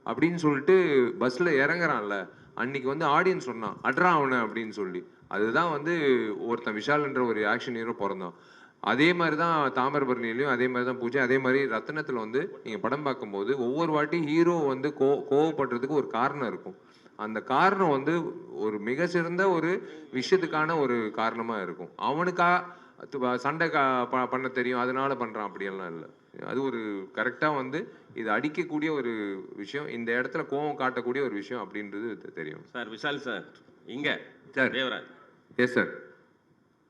அப்படின்னு சொல்லிட்டு பஸ்ஸில் இறங்குறான்ல, அன்னைக்கு வந்து ஆடியன்ஸ் சொன்னான் அட்ரா ஆகணும் அப்படின்னு சொல்லி. அதுதான் வந்து ஒருத்தன் விஷால்ன்ற ஒரு ஆக்ஷன் ஹீரோ பிறந்தான். அதே மாதிரி தான் தாமிரபரணிலையும் அதே மாதிரி தான் பூஜை. அதே மாதிரி ரத்னத்தில் வந்து நீங்கள் படம் பார்க்கும்போது ஒவ்வொரு வாட்டி ஹீரோ வந்து கோவப்படுறதுக்கு ஒரு காரணம் இருக்கும். அந்த காரணம் வந்து ஒரு மிக சிறந்த ஒரு விஷயத்துக்கான ஒரு காரணமாக இருக்கும். அவனுக்கா சண்டை பண்ண தெரியும் அதனால பண்ணுறான் அப்படியெல்லாம் இல்லை. அது ஒரு கரெக்டாக வந்து இது அடிக்கக்கூடிய ஒரு விஷயம், இந்த இடத்துல கோவம் காட்டக்கூடிய ஒரு விஷயம் அப்படின்றது தெரியும். சார் விஷால் சார் இங்கே சார் தேவராஜ். Yes sir.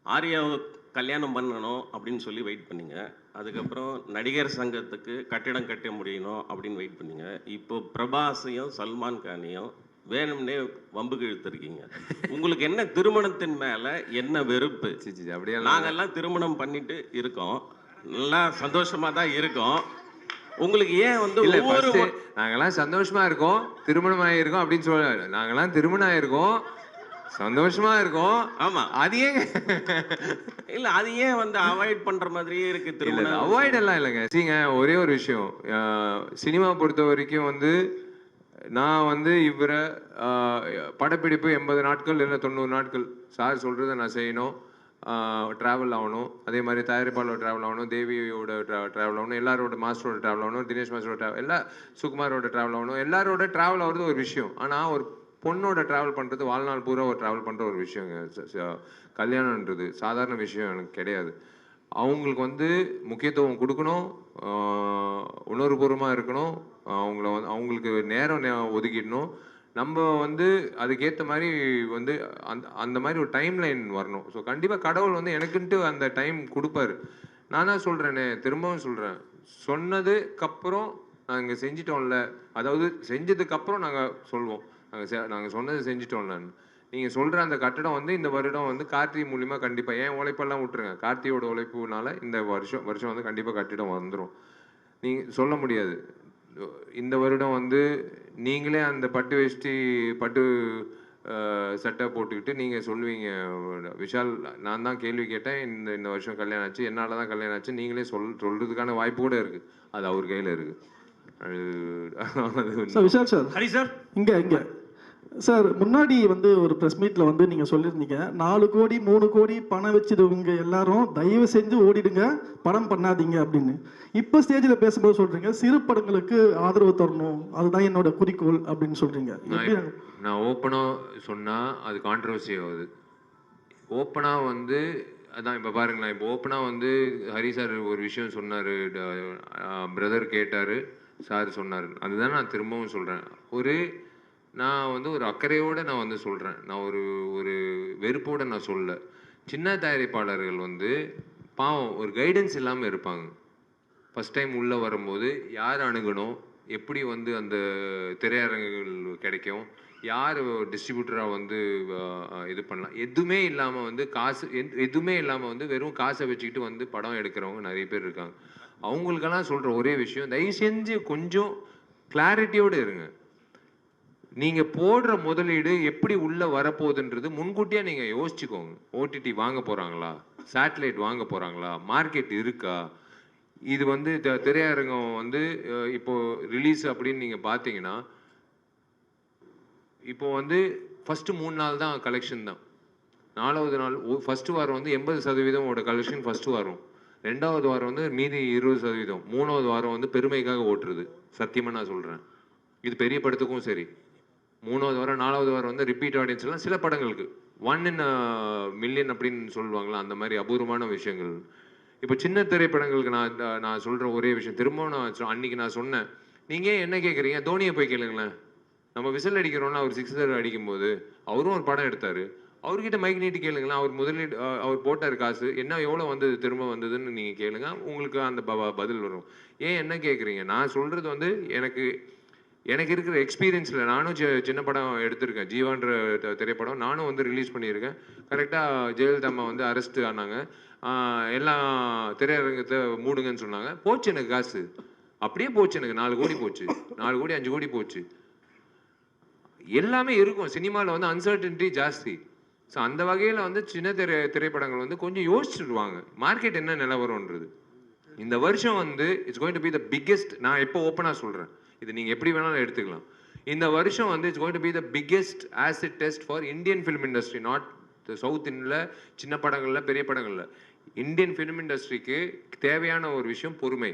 ஆர்யாவை கல்யாணம் பண்ணணும் அப்படின்னு சொல்லி வெயிட் பண்ணீங்க. அதுக்கப்புறம் நடிகர் சங்கத்துக்கு கட்டிடம் கட்ட முடியணும் அப்படின்னு வெயிட் பண்ணீங்க. இப்போ பிரபாஸையும் சல்மான் கானையும் வேணும்னே வம்புக்கு இழுத்துருக்கீங்க. உங்களுக்கு என்ன திருமணத்தின் மேல என்ன வெறுப்பு? அப்படியே நாங்கெல்லாம் திருமணம் பண்ணிட்டு இருக்கோம், நல்லா சந்தோஷமா தான் இருக்கோம். உங்களுக்கு ஏன் வந்து ஒவ்வொரு நாங்கெல்லாம் சந்தோஷமா இருக்கோம், திருமணம் ஆகிருக்கோம் அப்படின்னு சொல்ல, நாங்கெல்லாம் திருமணம் ஆயிருக்கோம், சந்தோஷமா இருக்கும். ஆமா, அது ஏன் இல்ல அது ஏன் வந்து அவாய்ட் பண்ற மாதிரியே இருக்கு? திருமணம் அவாய்ட் எல்லாம் இல்லைங்க. சரிங்க, ஒரே ஒரு விஷயம், சினிமா பொறுத்த வரைக்கும் வந்து நான் வந்து இவரை படப்பிடிப்பு 80 நாட்கள் இல்லை 90 நாட்கள் சார் சொல்கிறத நான் செய்யணும், ட்ராவல் ஆகணும். அதே மாதிரி தயாரிப்பாளோட ட்ராவல் ஆகணும், தேவியோட ட்ராவல் ஆகணும், எல்லாரோட மாஸ்டரோட ட்ராவல் ஆகணும், தினேஷ் மாஸ்டரோட ட்ராவல், எல்லா சுகுமாரோட ட்ராவல் ஆகணும். எல்லாரோட ட்ராவல் ஆகிறது ஒரு விஷயம். ஆனால் ஒரு பொண்ணோட ட்ராவல் பண்ணுறது வாழ்நாள் பூரா ஒரு ட்ராவல் பண்ணுற ஒரு விஷயங்க. கல்யாணன்றது சாதாரண விஷயம் எனக்கு கிடையாது. அவங்களுக்கு வந்து முக்கியத்துவம் கொடுக்கணும், உணர்வுபூர்வமாக இருக்கணும், அவங்களுக்கு நேரம் ஒதுக்கிடணும். நம்ம வந்து அதுக்கேற்ற மாதிரி வந்து அந்த மாதிரி ஒரு டைம் லைன் வரணும். ஸோ கண்டிப்பாக கடவுள் வந்து எனக்குன்ட்டு அந்த டைம் கொடுப்பாரு. நானாக சொல்கிறேனே, திரும்பவும் சொல்கிறேன், சொன்னதுக்கப்புறம் நாங்கள் செஞ்சிட்டோம்ல, அதாவது செஞ்சதுக்கப்புறம் நாங்கள் சொல்வோம் நாங்கள் சொன்னது செஞ்சிட்டோம்லன்னு. நீங்கள் சொல்கிற அந்த கட்டடம் வந்து இந்த வருடம் வந்து கார்த்தி மூலிமா கண்டிப்பாக, ஏன் உழைப்பெல்லாம் விட்டுருங்க, கார்த்தியோட உழைப்புனால இந்த வருஷம் வந்து கண்டிப்பாக கட்டிடம் வந்துடும். நீங்கள் சொல்ல முடியாது. இந்த வருடம் வந்து நீங்களே அந்த பட்டு வேஷ்டி பட்டு சட்டை போட்டுக்கிட்டு நீங்கள் சொல்லுவீங்க, விஷால் நான் தான் கேள்வி கேட்டேன், இந்த வருஷம் கல்யாணம் ஆச்சு, என்னால் தான் கல்யாணம் ஆச்சு, நீங்களே சொல்கிறதுக்கான வாய்ப்பு கூட இருக்குது. அது அவர் கையில் இருக்குது. விஷால் சார், ஹரி சார், இங்கே சார் முன்னாடி வந்து ஒரு ப்ரெஸ் மீட்டில் வந்து நீங்கள் சொல்லியிருந்தீங்க 4 கோடி 3 கோடி பணம் வச்சுருவங்க எல்லாரும் தயவு செஞ்சு ஓடிடுங்க, படம் பண்ணாதீங்க அப்படின்னு. இப்போ ஸ்டேஜில் பேசும்போது சொல்கிறீங்க சிறு படங்களுக்கு ஆதரவு தரணும், அதுதான் என்னோட குறிக்கோள் அப்படின்னு சொல்கிறீங்க. நான் ஓப்பனாக சொன்னால் அது கான்ட்ரவர்சி ஆகுது. ஓப்பனாக வந்து அதான் இப்போ பாருங்களேன், இப்போ ஓப்பனாக வந்து ஹரி சார் ஒரு விஷயம் சொன்னார், பிரதர் கேட்டார், சார் சொன்னார், அதுதான் நான் திரும்பவும் சொல்கிறேன். நான் வந்து ஒரு அக்கறையோடு நான் வந்து சொல்கிறேன், நான் ஒரு வெறுப்போடு நான் சொல்ல. சின்ன தயாரிப்பாளர்கள் வந்து பாவம் ஒரு கைடன்ஸ் இல்லாமல் இருப்பாங்க. ஃபஸ்ட் டைம் உள்ளே வரும்போது யார் அணுகணும், எப்படி வந்து அந்த திரையரங்குகள் கிடைக்கும், யார் டிஸ்ட்ரிபியூட்டராக வந்து இது பண்ணலாம், எதுவுமே இல்லாமல் வந்து எதுவுமே இல்லாமல் வந்து வெறும் காசை வச்சுக்கிட்டு வந்து படம் எடுக்கிறவங்க நிறைய பேர் இருக்காங்க. அவங்களுக்கெல்லாம் சொல்கிற ஒரே விஷயம், தயவு செஞ்சு கொஞ்சம் கிளாரிட்டியோடு இருங்க. நீங்கள் போடுற முதலீடு எப்படி உள்ளே வரப்போகுதுன்றது முன்கூட்டியே நீங்கள் யோசிச்சுக்கோங்க. ஓடிடி வாங்க போகிறாங்களா, சேட்டலைட் வாங்க போகிறாங்களா, மார்க்கெட் இருக்கா, இது வந்து திரையரங்கம் வந்து இப்போது ரிலீஸ் அப்படின்னு நீங்கள் பார்த்தீங்கன்னா, இப்போ வந்து ஃபஸ்ட்டு 3 நாள் தான் கலெக்ஷன் தான். 4வது நாள் ஃபஸ்ட்டு வாரம் வந்து 80% கலெக்ஷன் ஃபஸ்ட்டு வாரம், 2வது வாரம் வந்து மீதி 20%, 3வது வாரம் வந்து பெருமைக்காக ஓட்டுறது. சத்தியமாக நான் சொல்கிறேன், இது பெரிய படத்துக்கும் சரி. 3வது வாரம் 4வது வாரம் வந்து ரிப்பீட் ஆடியன்ஸ் எல்லாம் சில படங்களுக்கு 1 in a million அப்படின்னு சொல்லுவாங்களா, அந்த மாதிரி அபூர்வமான விஷயங்கள். இப்போ சின்ன திரைப்படங்களுக்கு நான் சொல்கிற ஒரே விஷயம், திரும்பவும் நான் அன்றைக்கி நான் சொன்னேன், நீங்கள் என்ன கேட்குறீங்க, தோனியை போய் கேளுங்களேன். நம்ம விசில் அடிக்கிறோன்னா அவர் 6 அடிக்கும்போது அவரும் ஒரு படம் எடுத்தார், அவர்கிட்ட மைக் நீட்டி கேளுங்களேன், அவர் முதலீடு அவர் போட்டார் காசு என்ன எவ்வளோ வந்தது திரும்ப வந்ததுன்னு நீங்கள் கேளுங்க, உங்களுக்கு அந்த பதில் வரும். ஏன் என்ன கேட்குறீங்க, நான் சொல்கிறது வந்து எனக்கு எனக்கு இருக்கிற எக்ஸ்பீரியன்ஸில் நானும் சின்ன படம் எடுத்திருக்கேன். ஜீவான்ற திரைப்படம் நானும் வந்து ரிலீஸ் பண்ணியிருக்கேன். கரெக்டாக ஜெயலலிதா அம்மா வந்து அரெஸ்ட் ஆனாங்க. எல்லாம் திரையரங்கத்தை மூடுங்கன்னு சொன்னாங்க. போச்சு எனக்கு காசு, அப்படியே போச்சு. எனக்கு 4 கோடி போச்சு, 4 கோடி 5 கோடி போச்சு. எல்லாமே இருக்கும் சினிமாவில் வந்து அன்சர்டனிட்டி ஜாஸ்தி. ஸோ அந்த வகையில் வந்து சின்ன திரைப்படங்கள் வந்து கொஞ்சம் யோசிச்சுடுவாங்க மார்க்கெட் என்ன நிலவரம்ன்றது. இந்த வருஷம் வந்து it's going to be the biggest. நான் எப்போ ஓப்பனாக சொல்கிறேன், இது நீங்கள் எப்படி வேணாலும் எடுத்துக்கலாம். இந்த வருஷம் வந்து it's going to be the biggest acid test for Indian film industry. Not south இந்தியில் சின்ன படங்களில் பெரிய படங்களில் இந்தியன் ஃபிலிம் இண்டஸ்ட்ரிக்கு தேவையான ஒரு விஷயம் பொறுமை.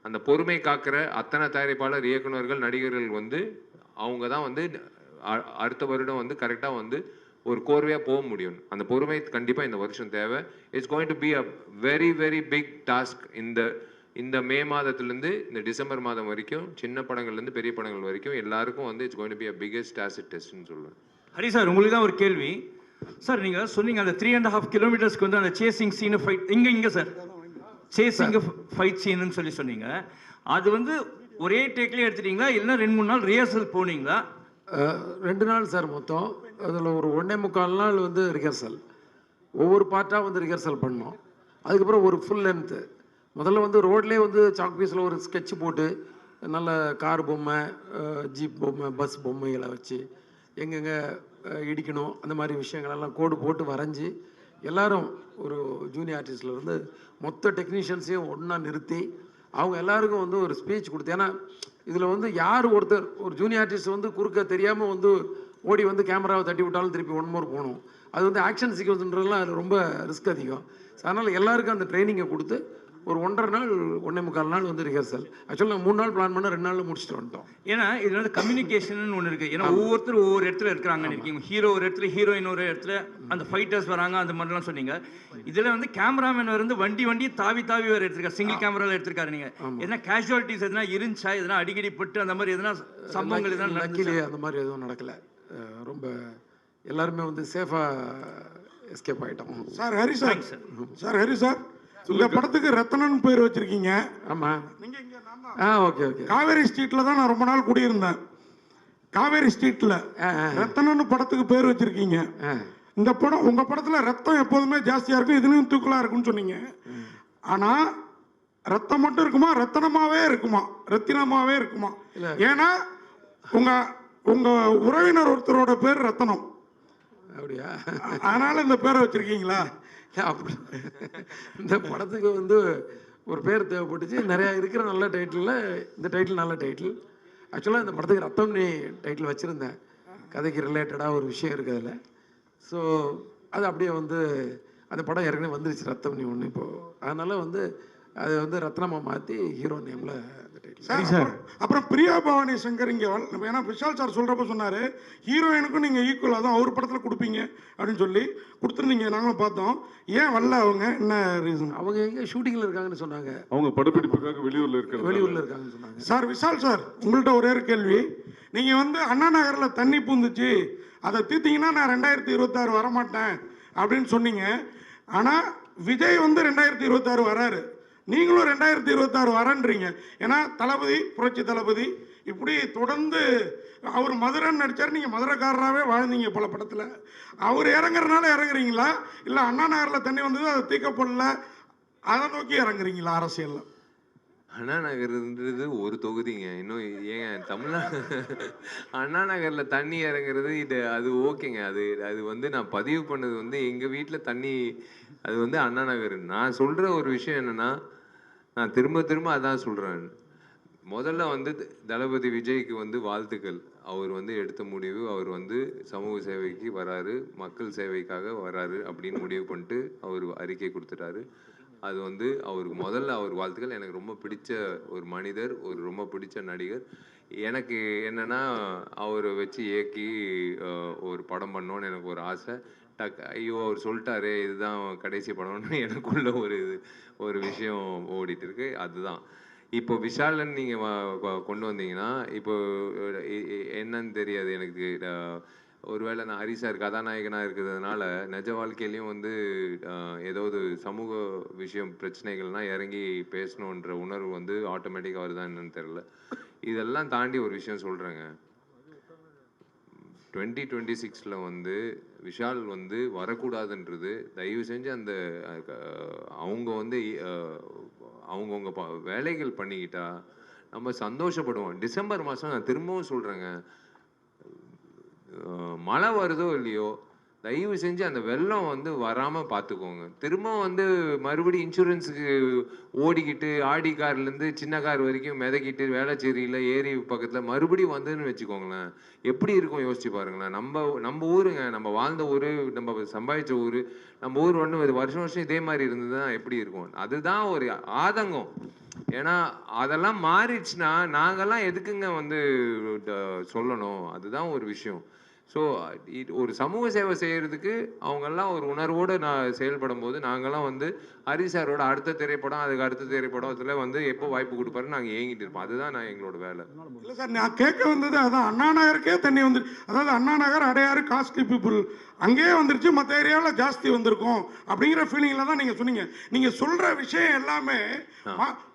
அந்த பொறுமை காக்கிற அத்தனை தயாரிப்பாளர், இயக்குநர்கள், நடிகர்கள் வந்து அவங்க தான் வந்து அடுத்த வருடம் வந்து கரெக்டாக வந்து ஒரு கோர்வையாக போக முடியும். அந்த பொறுமை கண்டிப்பாக இந்த வருஷம் தேவை. It's going to be a very very big task. இந்த மே மாதத்துலேருந்து இந்த டிசம்பர் மாதம் வரைக்கும் சின்ன படங்கள்லேருந்து பெரிய படங்கள் வரைக்கும் எல்லாருக்கும் வந்து it's going to be a biggest acid டெஸ்ட்னு சொல்லுவேன். ஹரி சார், உங்களுக்கு தான் ஒரு கேள்வி சார். நீங்கள் சொன்னீங்க அந்த 3.5 கிலோமீட்டர்ஸ்க்கு வந்து அந்த சேசிங் சீனு ஃபைட் இங்கே சார் சேசிங் ஃபைட் சீனுன்னு சொல்லி சொன்னீங்க. அது வந்து ஒரே டேக்லேயே எடுத்துட்டீங்களா இல்லைன்னா 2-3 நாள் ரிஹர்சல் போனீங்களா? 2 நாள் சார் மொத்தம். அதில் ஒரு 1.25 நாள் வந்து ரிஹர்சல், ஒவ்வொரு பார்ட்டாக வந்து ரிஹர்சல் பண்ணோம். அதுக்கப்புறம் ஒரு ஃபுல் லென்த்து. முதல்ல வந்து ரோட்லேயே வந்து சாக் பீஸில் ஒரு ஸ்கெட்ச் போட்டு நல்ல கார் பொம்மை, ஜீப் பொம்மை, பஸ் பொம்மைகளை வச்சு எங்கெங்கே இடிக்கணும் அந்த மாதிரி விஷயங்களெல்லாம் கோடு போட்டு வரைஞ்சி எல்லாரும் ஒரு ஜூனியர் ஆர்டிஸ்ட்லேருந்து மொத்த டெக்னீஷியன்ஸையும் ஒன்றா நிறுத்தி அவங்க எல்லாருக்கும் வந்து ஒரு ஸ்பீச் கொடுத்து. ஏன்னா இதில் வந்து யார் ஒருத்தர் ஒரு ஜூனியர் ஆர்டிஸ்ட் வந்து குறுக்க தெரியாமல் வந்து ஓடி வந்து கேமராவை தட்டி விட்டாலும் திருப்பி 1 மோர் போகணும். அது வந்து ஆக்ஷன் சீக்வன்ஸ்ன்றதுலாம் அது ரொம்ப ரிஸ்க் அதிகம். அதனால் எல்லாருக்கும் அந்த ட்ரைனிங்கை கொடுத்து ஒரு 1.5 நாள் 1.25 நாள் வந்து ரிஹர்சல். ஆக்சுவலாக நான் 3 நாள் பிளான் பண்ண 2 நாளில் முடிச்சுட்டு வந்துட்டோம். ஏன்னா இதில் வந்து கம்யூனிகேஷன் ஒன்று இருக்குது. ஏன்னா ஒவ்வொருத்தரும் ஒவ்வொரு இடத்துல இருக்கிறாங்கன்னு இருக்கீங்க. ஹீரோ ஒரு இடத்துல, ஹீரோயின் ஒரு இடத்துல, அந்த ஃபைட்டர்ஸ் வராங்க, அந்த மாதிரிலாம் சொன்னீங்க. இதில் வந்து கேமராமேன் வந்து வண்டி தாவி வேறு எடுத்திருக்காரு, சிங்கிள் கேமராவில் எடுத்திருக்காரு. நீங்கள் எதனா கேஷுவாலிட்டிஸ் எதனா இருந்துச்சா, எதனா அடிக்கடி பட்டு அந்த மாதிரி எதனா சம்பவங்கள் எதனா நடக்கலையே? அந்த மாதிரி எதுவும் நடக்கலை. ரொம்ப எல்லாருமே வந்து சேஃபாக எஸ்கேப் ஆகிட்டோம். Sir Hari sir, Hari sir, இந்த படத்துக்கு ரத்னன் பேர் வச்சிருக்கீங்க. ஆமாம். நீங்கள் இங்கே ஓகே ஓகே. காவேரி ஸ்ட்ரீட்டில் தான் நான் ரொம்ப நாள் குடியிருந்தேன். காவேரி ஸ்ட்ரீட்டில் ரத்னன் படத்துக்கு பேர் வச்சிருக்கீங்க. இந்த படம் உங்கள் படத்தில் ரத்தம் எப்போதுமே ஜாஸ்தியாக இருக்கும், இதுலேயும் தூக்கலாக இருக்குன்னு சொன்னீங்க. ஆனால் ரத்தம் மட்டும் இருக்குமா, ரத்தனமாகவே இருக்குமா, ரத்தினமாகவே இருக்குமா? ஏன்னா உங்கள் உறவினர் ஒருத்தரோட பேர் ரத்தனம். அப்படியா? அதனால் இந்த பேரை வச்சுருக்கீங்களா? அப்படி இந்த படத்துக்கு வந்து ஒரு பேர் தேவைப்பட்டுச்சு. நிறையா இருக்கிற நல்ல டைட்டிலில் இந்த டைட்டில் நல்ல டைட்டில். ஆக்சுவலாக இந்த படத்துக்கு ரத்தம்னி டைட்டில் வச்சுருந்தேன். கதைக்கு ரிலேட்டடாக ஒரு விஷயம் இருக்குது அதில். ஸோ அது அப்படியே வந்து அந்த படம் ஏற்கனவே வந்துருச்சு ரத்தம்னி ஒன்று இப்போது. அதனால் வந்து அதை வந்து ரத்னமாக மாற்றி ஹீரோ நேமில் அந்த டைட்டில். அப்புறம் பிரியா பவானி சங்கர் இங்கே ஏன்னா விஷால் சார் சொல்கிறப்ப சொன்னார் ஹீரோயினுக்கும் நீங்கள் ஈக்குவலாக தான் அவர் படத்தில் கொடுப்பீங்க அப்படின்னு சொல்லி கொடுத்துருந்தீங்க. நாங்களும் பார்த்தோம். ஏன் வரல அவங்க? என்ன ரீசன்? அவங்க எங்கே ஷூட்டிங்கில் இருக்காங்கன்னு சொன்னாங்க. அவங்க படப்பிடிப்புக்காக வெளியூரில் இருக்காங்கன்னு சொன்னாங்க. சார் விஷால் சார், உங்கள்கிட்ட ஒரே ஒரு கேள்வி. நீங்கள் வந்து அண்ணா நகரில் தண்ணி பூந்துச்சு, அதை தீர்த்தீங்கன்னா நான் 2026 வரமாட்டேன் அப்படின்னு சொன்னீங்க. ஆனால் விஜய் வந்து 2026 வராரு, நீங்களும் 2026 வரன்றீங்க. ஏன்னா தளபதி, புரட்சி தளபதி இப்படி தொடர்ந்து அவர் மதுரைன்னு நடித்தார், நீங்கள் மதுரைக்காரராகவே வாழ்ந்தீங்க பல படத்தில். அவர் இறங்குறதுனால இறங்குறீங்களா, இல்லை அண்ணா நகரில் தண்ணி வந்தது அதை தீர்க்கப்படல அதை நோக்கி இறங்குறீங்களா அரசியலில்? அண்ணா நகர்ன்றது ஒரு தொகுதிங்க. இன்னும் ஏங்க தமிழ்நாடு அண்ணா நகரில் தண்ணி இறங்குறது அது ஓகேங்க. அது வந்து நான் பதிவு பண்ணது வந்து எங்கள் வீட்டில் தண்ணி, அது வந்து அண்ணா நகர். நான் சொல்கிற ஒரு விஷயம் என்னென்னா, நான் திரும்ப அதான் சொல்கிறேன். முதல்ல வந்து தளபதி விஜய்க்கு வந்து வாழ்த்துக்கள். அவர் வந்து எடுத்த முடிவு, அவர் வந்து சமூக சேவைக்கு வராரு, மக்கள் சேவைக்காக வராரு அப்படின்னு முடிவு பண்ணிட்டு அவர் அறிக்கை கொடுத்துட்டாரு. அது வந்து அவருக்கு முதல்ல அவர் வாழ்த்துக்கள். எனக்கு ரொம்ப பிடிச்ச ஒரு மனிதர், ஒரு ரொம்ப பிடிச்ச நடிகர். எனக்கு என்னென்னா அவரை வச்சு இயக்கி ஒரு படம் பண்ணோன்னு எனக்கு ஒரு ஆசை. ஐயோ அவர் சொல்லிட்டாரு இதுதான் கடைசி படம்னு எனக்குள்ள ஒரு விஷயம் ஓடிட்டு இருக்கு. அதுதான் இப்போ விஷாலன் நீங்கள் கொண்டு வந்தீங்கன்னா இப்போ என்னன்னு தெரியாது எனக்கு. ஒருவேளை நான் ஹரி சார் கதாநாயகனாக இருக்கிறதுனால நிஜ வாழ்க்கையிலையும் வந்து ஏதாவது சமூக விஷயம் பிரச்சனைகள்னால் இறங்கி பேசணுன்ற உணர்வு வந்து ஆட்டோமேட்டிக்காக வருதான் என்னன்னு தெரில. இதெல்லாம் தாண்டி ஒரு விஷயம் சொல்கிறேங்க. 2026 வந்து விஷால் வந்து வரக்கூடாதுன்றது தயவு செஞ்சு அந்த அவங்க வந்து அவங்கவுங்க வேலைகள் பண்ணிக்கிட்டா நம்ம சந்தோஷப்படுவோம். டிசம்பர் மாதம் நான் திரும்பவும் சொல்கிறேங்க, மழை வருதோ இல்லையோ தயவு செஞ்சு அந்த வெள்ளம் வந்து வராமல் பார்த்துக்கோங்க. திரும்பவும் வந்து மறுபடியும் இன்சூரன்ஸுக்கு ஓடிக்கிட்டு ஆடி கார்லேருந்து சின்ன கார் வரைக்கும் மிதக்கிட்டு வேளச்சேரியில் ஏரி பக்கத்தில் மறுபடியும் வந்துன்னு வச்சுக்கோங்களேன், எப்படி இருக்கும் யோசிச்சு பாருங்களேன். நம்ம ஊருங்க, நம்ம வாழ்ந்த ஊர், நம்ம சம்பாதிச்ச ஊர், நம்ம ஊர் ஒன்று வருஷம் வருஷம் இதே மாதிரி இருந்ததுன்னா எப்படி இருக்கும்? அதுதான் ஒரு ஆதங்கம். ஏன்னா அதெல்லாம் மாறிடுச்சுன்னா நாங்கள்லாம் எதுக்குங்க வந்து சொல்லணும்? அதுதான் ஒரு விஷயம். ஸோ ஒரு சமூக சேவை செய்கிறதுக்கு அவங்கெல்லாம் ஒரு உணர்வோடு நான் செயல்படும் போது நாங்கள்லாம் வந்து ஹரி சாரோட அடுத்த திரைப்படம், அதுக்கு அடுத்த திரைப்படம் அதில் வந்து எப்போ வாய்ப்பு கொடுப்பாருன்னு நாங்கள் ஏங்கிட்டு இருப்போம். அதுதான் நான் எங்களோட வேலை. இல்லை சார், நான் கேட்க வந்தது அதான், அண்ணா நகருக்கே தண்ணி வந்து, அதாவது அண்ணா நகர் அடையாறு காஸ்ட்லி பீப்புள் அங்கேயே வந்துருச்சு, மற்ற ஏரியாவில் ஜாஸ்தி வந்திருக்கும் அப்படிங்கிற ஃபீலிங்கில் தான் நீங்கள் சொன்னீங்க. நீங்கள் சொல்கிற விஷயம் எல்லாமே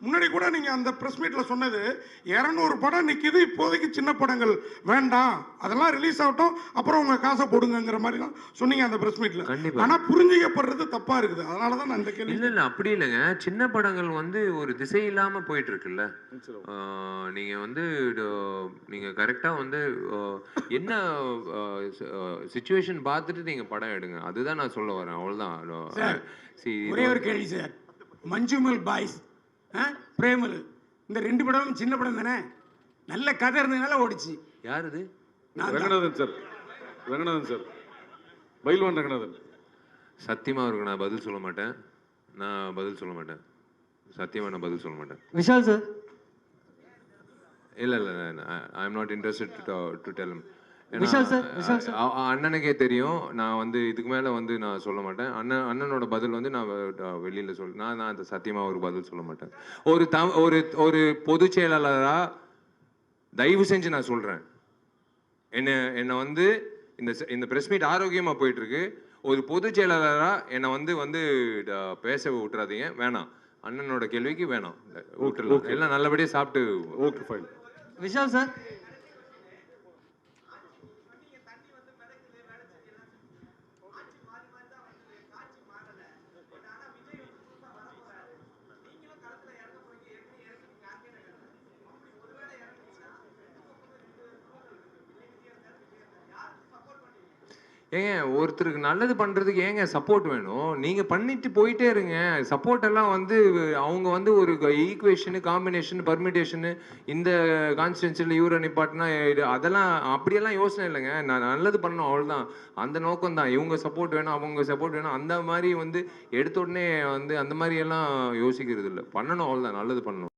முன்னாடி கூட நீங்கள் அந்த ப்ரெஸ் மீட்டில் சொன்னது 200 படம் நிற்கிது, இப்போதைக்கு சின்ன படங்கள் வேண்டாம், அதெல்லாம் ரிலீஸ் ஆகட்டும், அப்புறம் உங்கள் காசை போடுங்கிற மாதிரி தான் சொன்னீங்க அந்த ப்ரெஸ் மீட்டில். கண்டிப்பாக. ஆனால் புரிஞ்சிக்கப்படுறது தப்பாக இருக்குது, அதனால தான் நான் இந்த கேள்வி. இல்லை அப்படி இல்லைங்க. சின்ன படங்கள் வந்து ஒரு திசை இல்லாமல் போயிட்டு இருக்குல்ல. நீங்கள் வந்து நீங்கள் கரெக்டாக வந்து என்ன சுச்சுவேஷன் பார்த்துட்டு நீங்கள் படம் எடுங்க, அதுதான் நான் சொல்ல வரேன். அவ்வளோதான். ஒரே ஒரு கேள்வி சார், மஞ்சுமல் பாய்ஸ், பிரேமல், இந்த 2 படமும் சின்ன படம் தானே, நல்ல கதை இருந்ததுனால ஓடிச்சு. யார் இது? ரங்கநாதன் சார். ரங்கநாதன் சார், பைல்வான் ரங்கநாதன். சத்தியமாக அவருக்கு நான் பதில் சொல்ல மாட்டேன். சத்தியமாக நான் பதில் சொல்ல மாட்டேன். விஷால் சார்? இல்லை I am not interested to tell him. Vishal sir, அண்ணனுக்கே தெரியும், நான் வந்து இதுக்கு மேலே வந்து நான் சொல்ல மாட்டேன். அண்ணனோட பதில் வந்து நான் வெளியில் நான் அந்த சத்தியமாக ஒரு பதில் சொல்ல மாட்டேன். ஒரு பொதுச் செயலாளராக தயவு செஞ்சு நான் சொல்கிறேன், என்னை வந்து இந்த ப்ரெஸ் மீட் ஆரோக்கியமாக போயிட்டுருக்கு, ஒரு பொதுச் செயலாளராக என்னை வந்து பேச விட்டுறாதீங்க. வேணாம், அண்ணனோட கேள்விக்கு வேணாம், விட்டுருலாம். எல்லாம் நல்லபடியாக சாப்பிட்டு. Okay fine. விஷால் சார்? ஏங்க ஒருத்தருக்கு நல்லது பண்ணுறதுக்கு ஏங்க சப்போர்ட் வேணும்? நீங்கள் பண்ணிட்டு போயிட்டே இருங்க. சப்போர்ட் எல்லாம் வந்து அவங்க வந்து ஒரு ஈக்குவேஷனு, காம்பினேஷன், பர்மிட்டேஷனு, இந்த கான்ஸ்டிடென்சியில் யூரோ நிப்பாட்டினா அதெல்லாம் அப்படியெல்லாம் யோசனை இல்லைங்க. நான் நல்லது பண்ணணும், அவ்வளோதான். அந்த நோக்கம் தான். இவங்க சப்போர்ட் வேணும், அவங்க சப்போர்ட் வேணும், அந்த மாதிரி வந்து எடுத்த உடனே வந்து அந்த மாதிரி எல்லாம் யோசிக்கிறது இல்லை. பண்ணணும், அவ்வளோதான். நல்லது பண்ணணும்.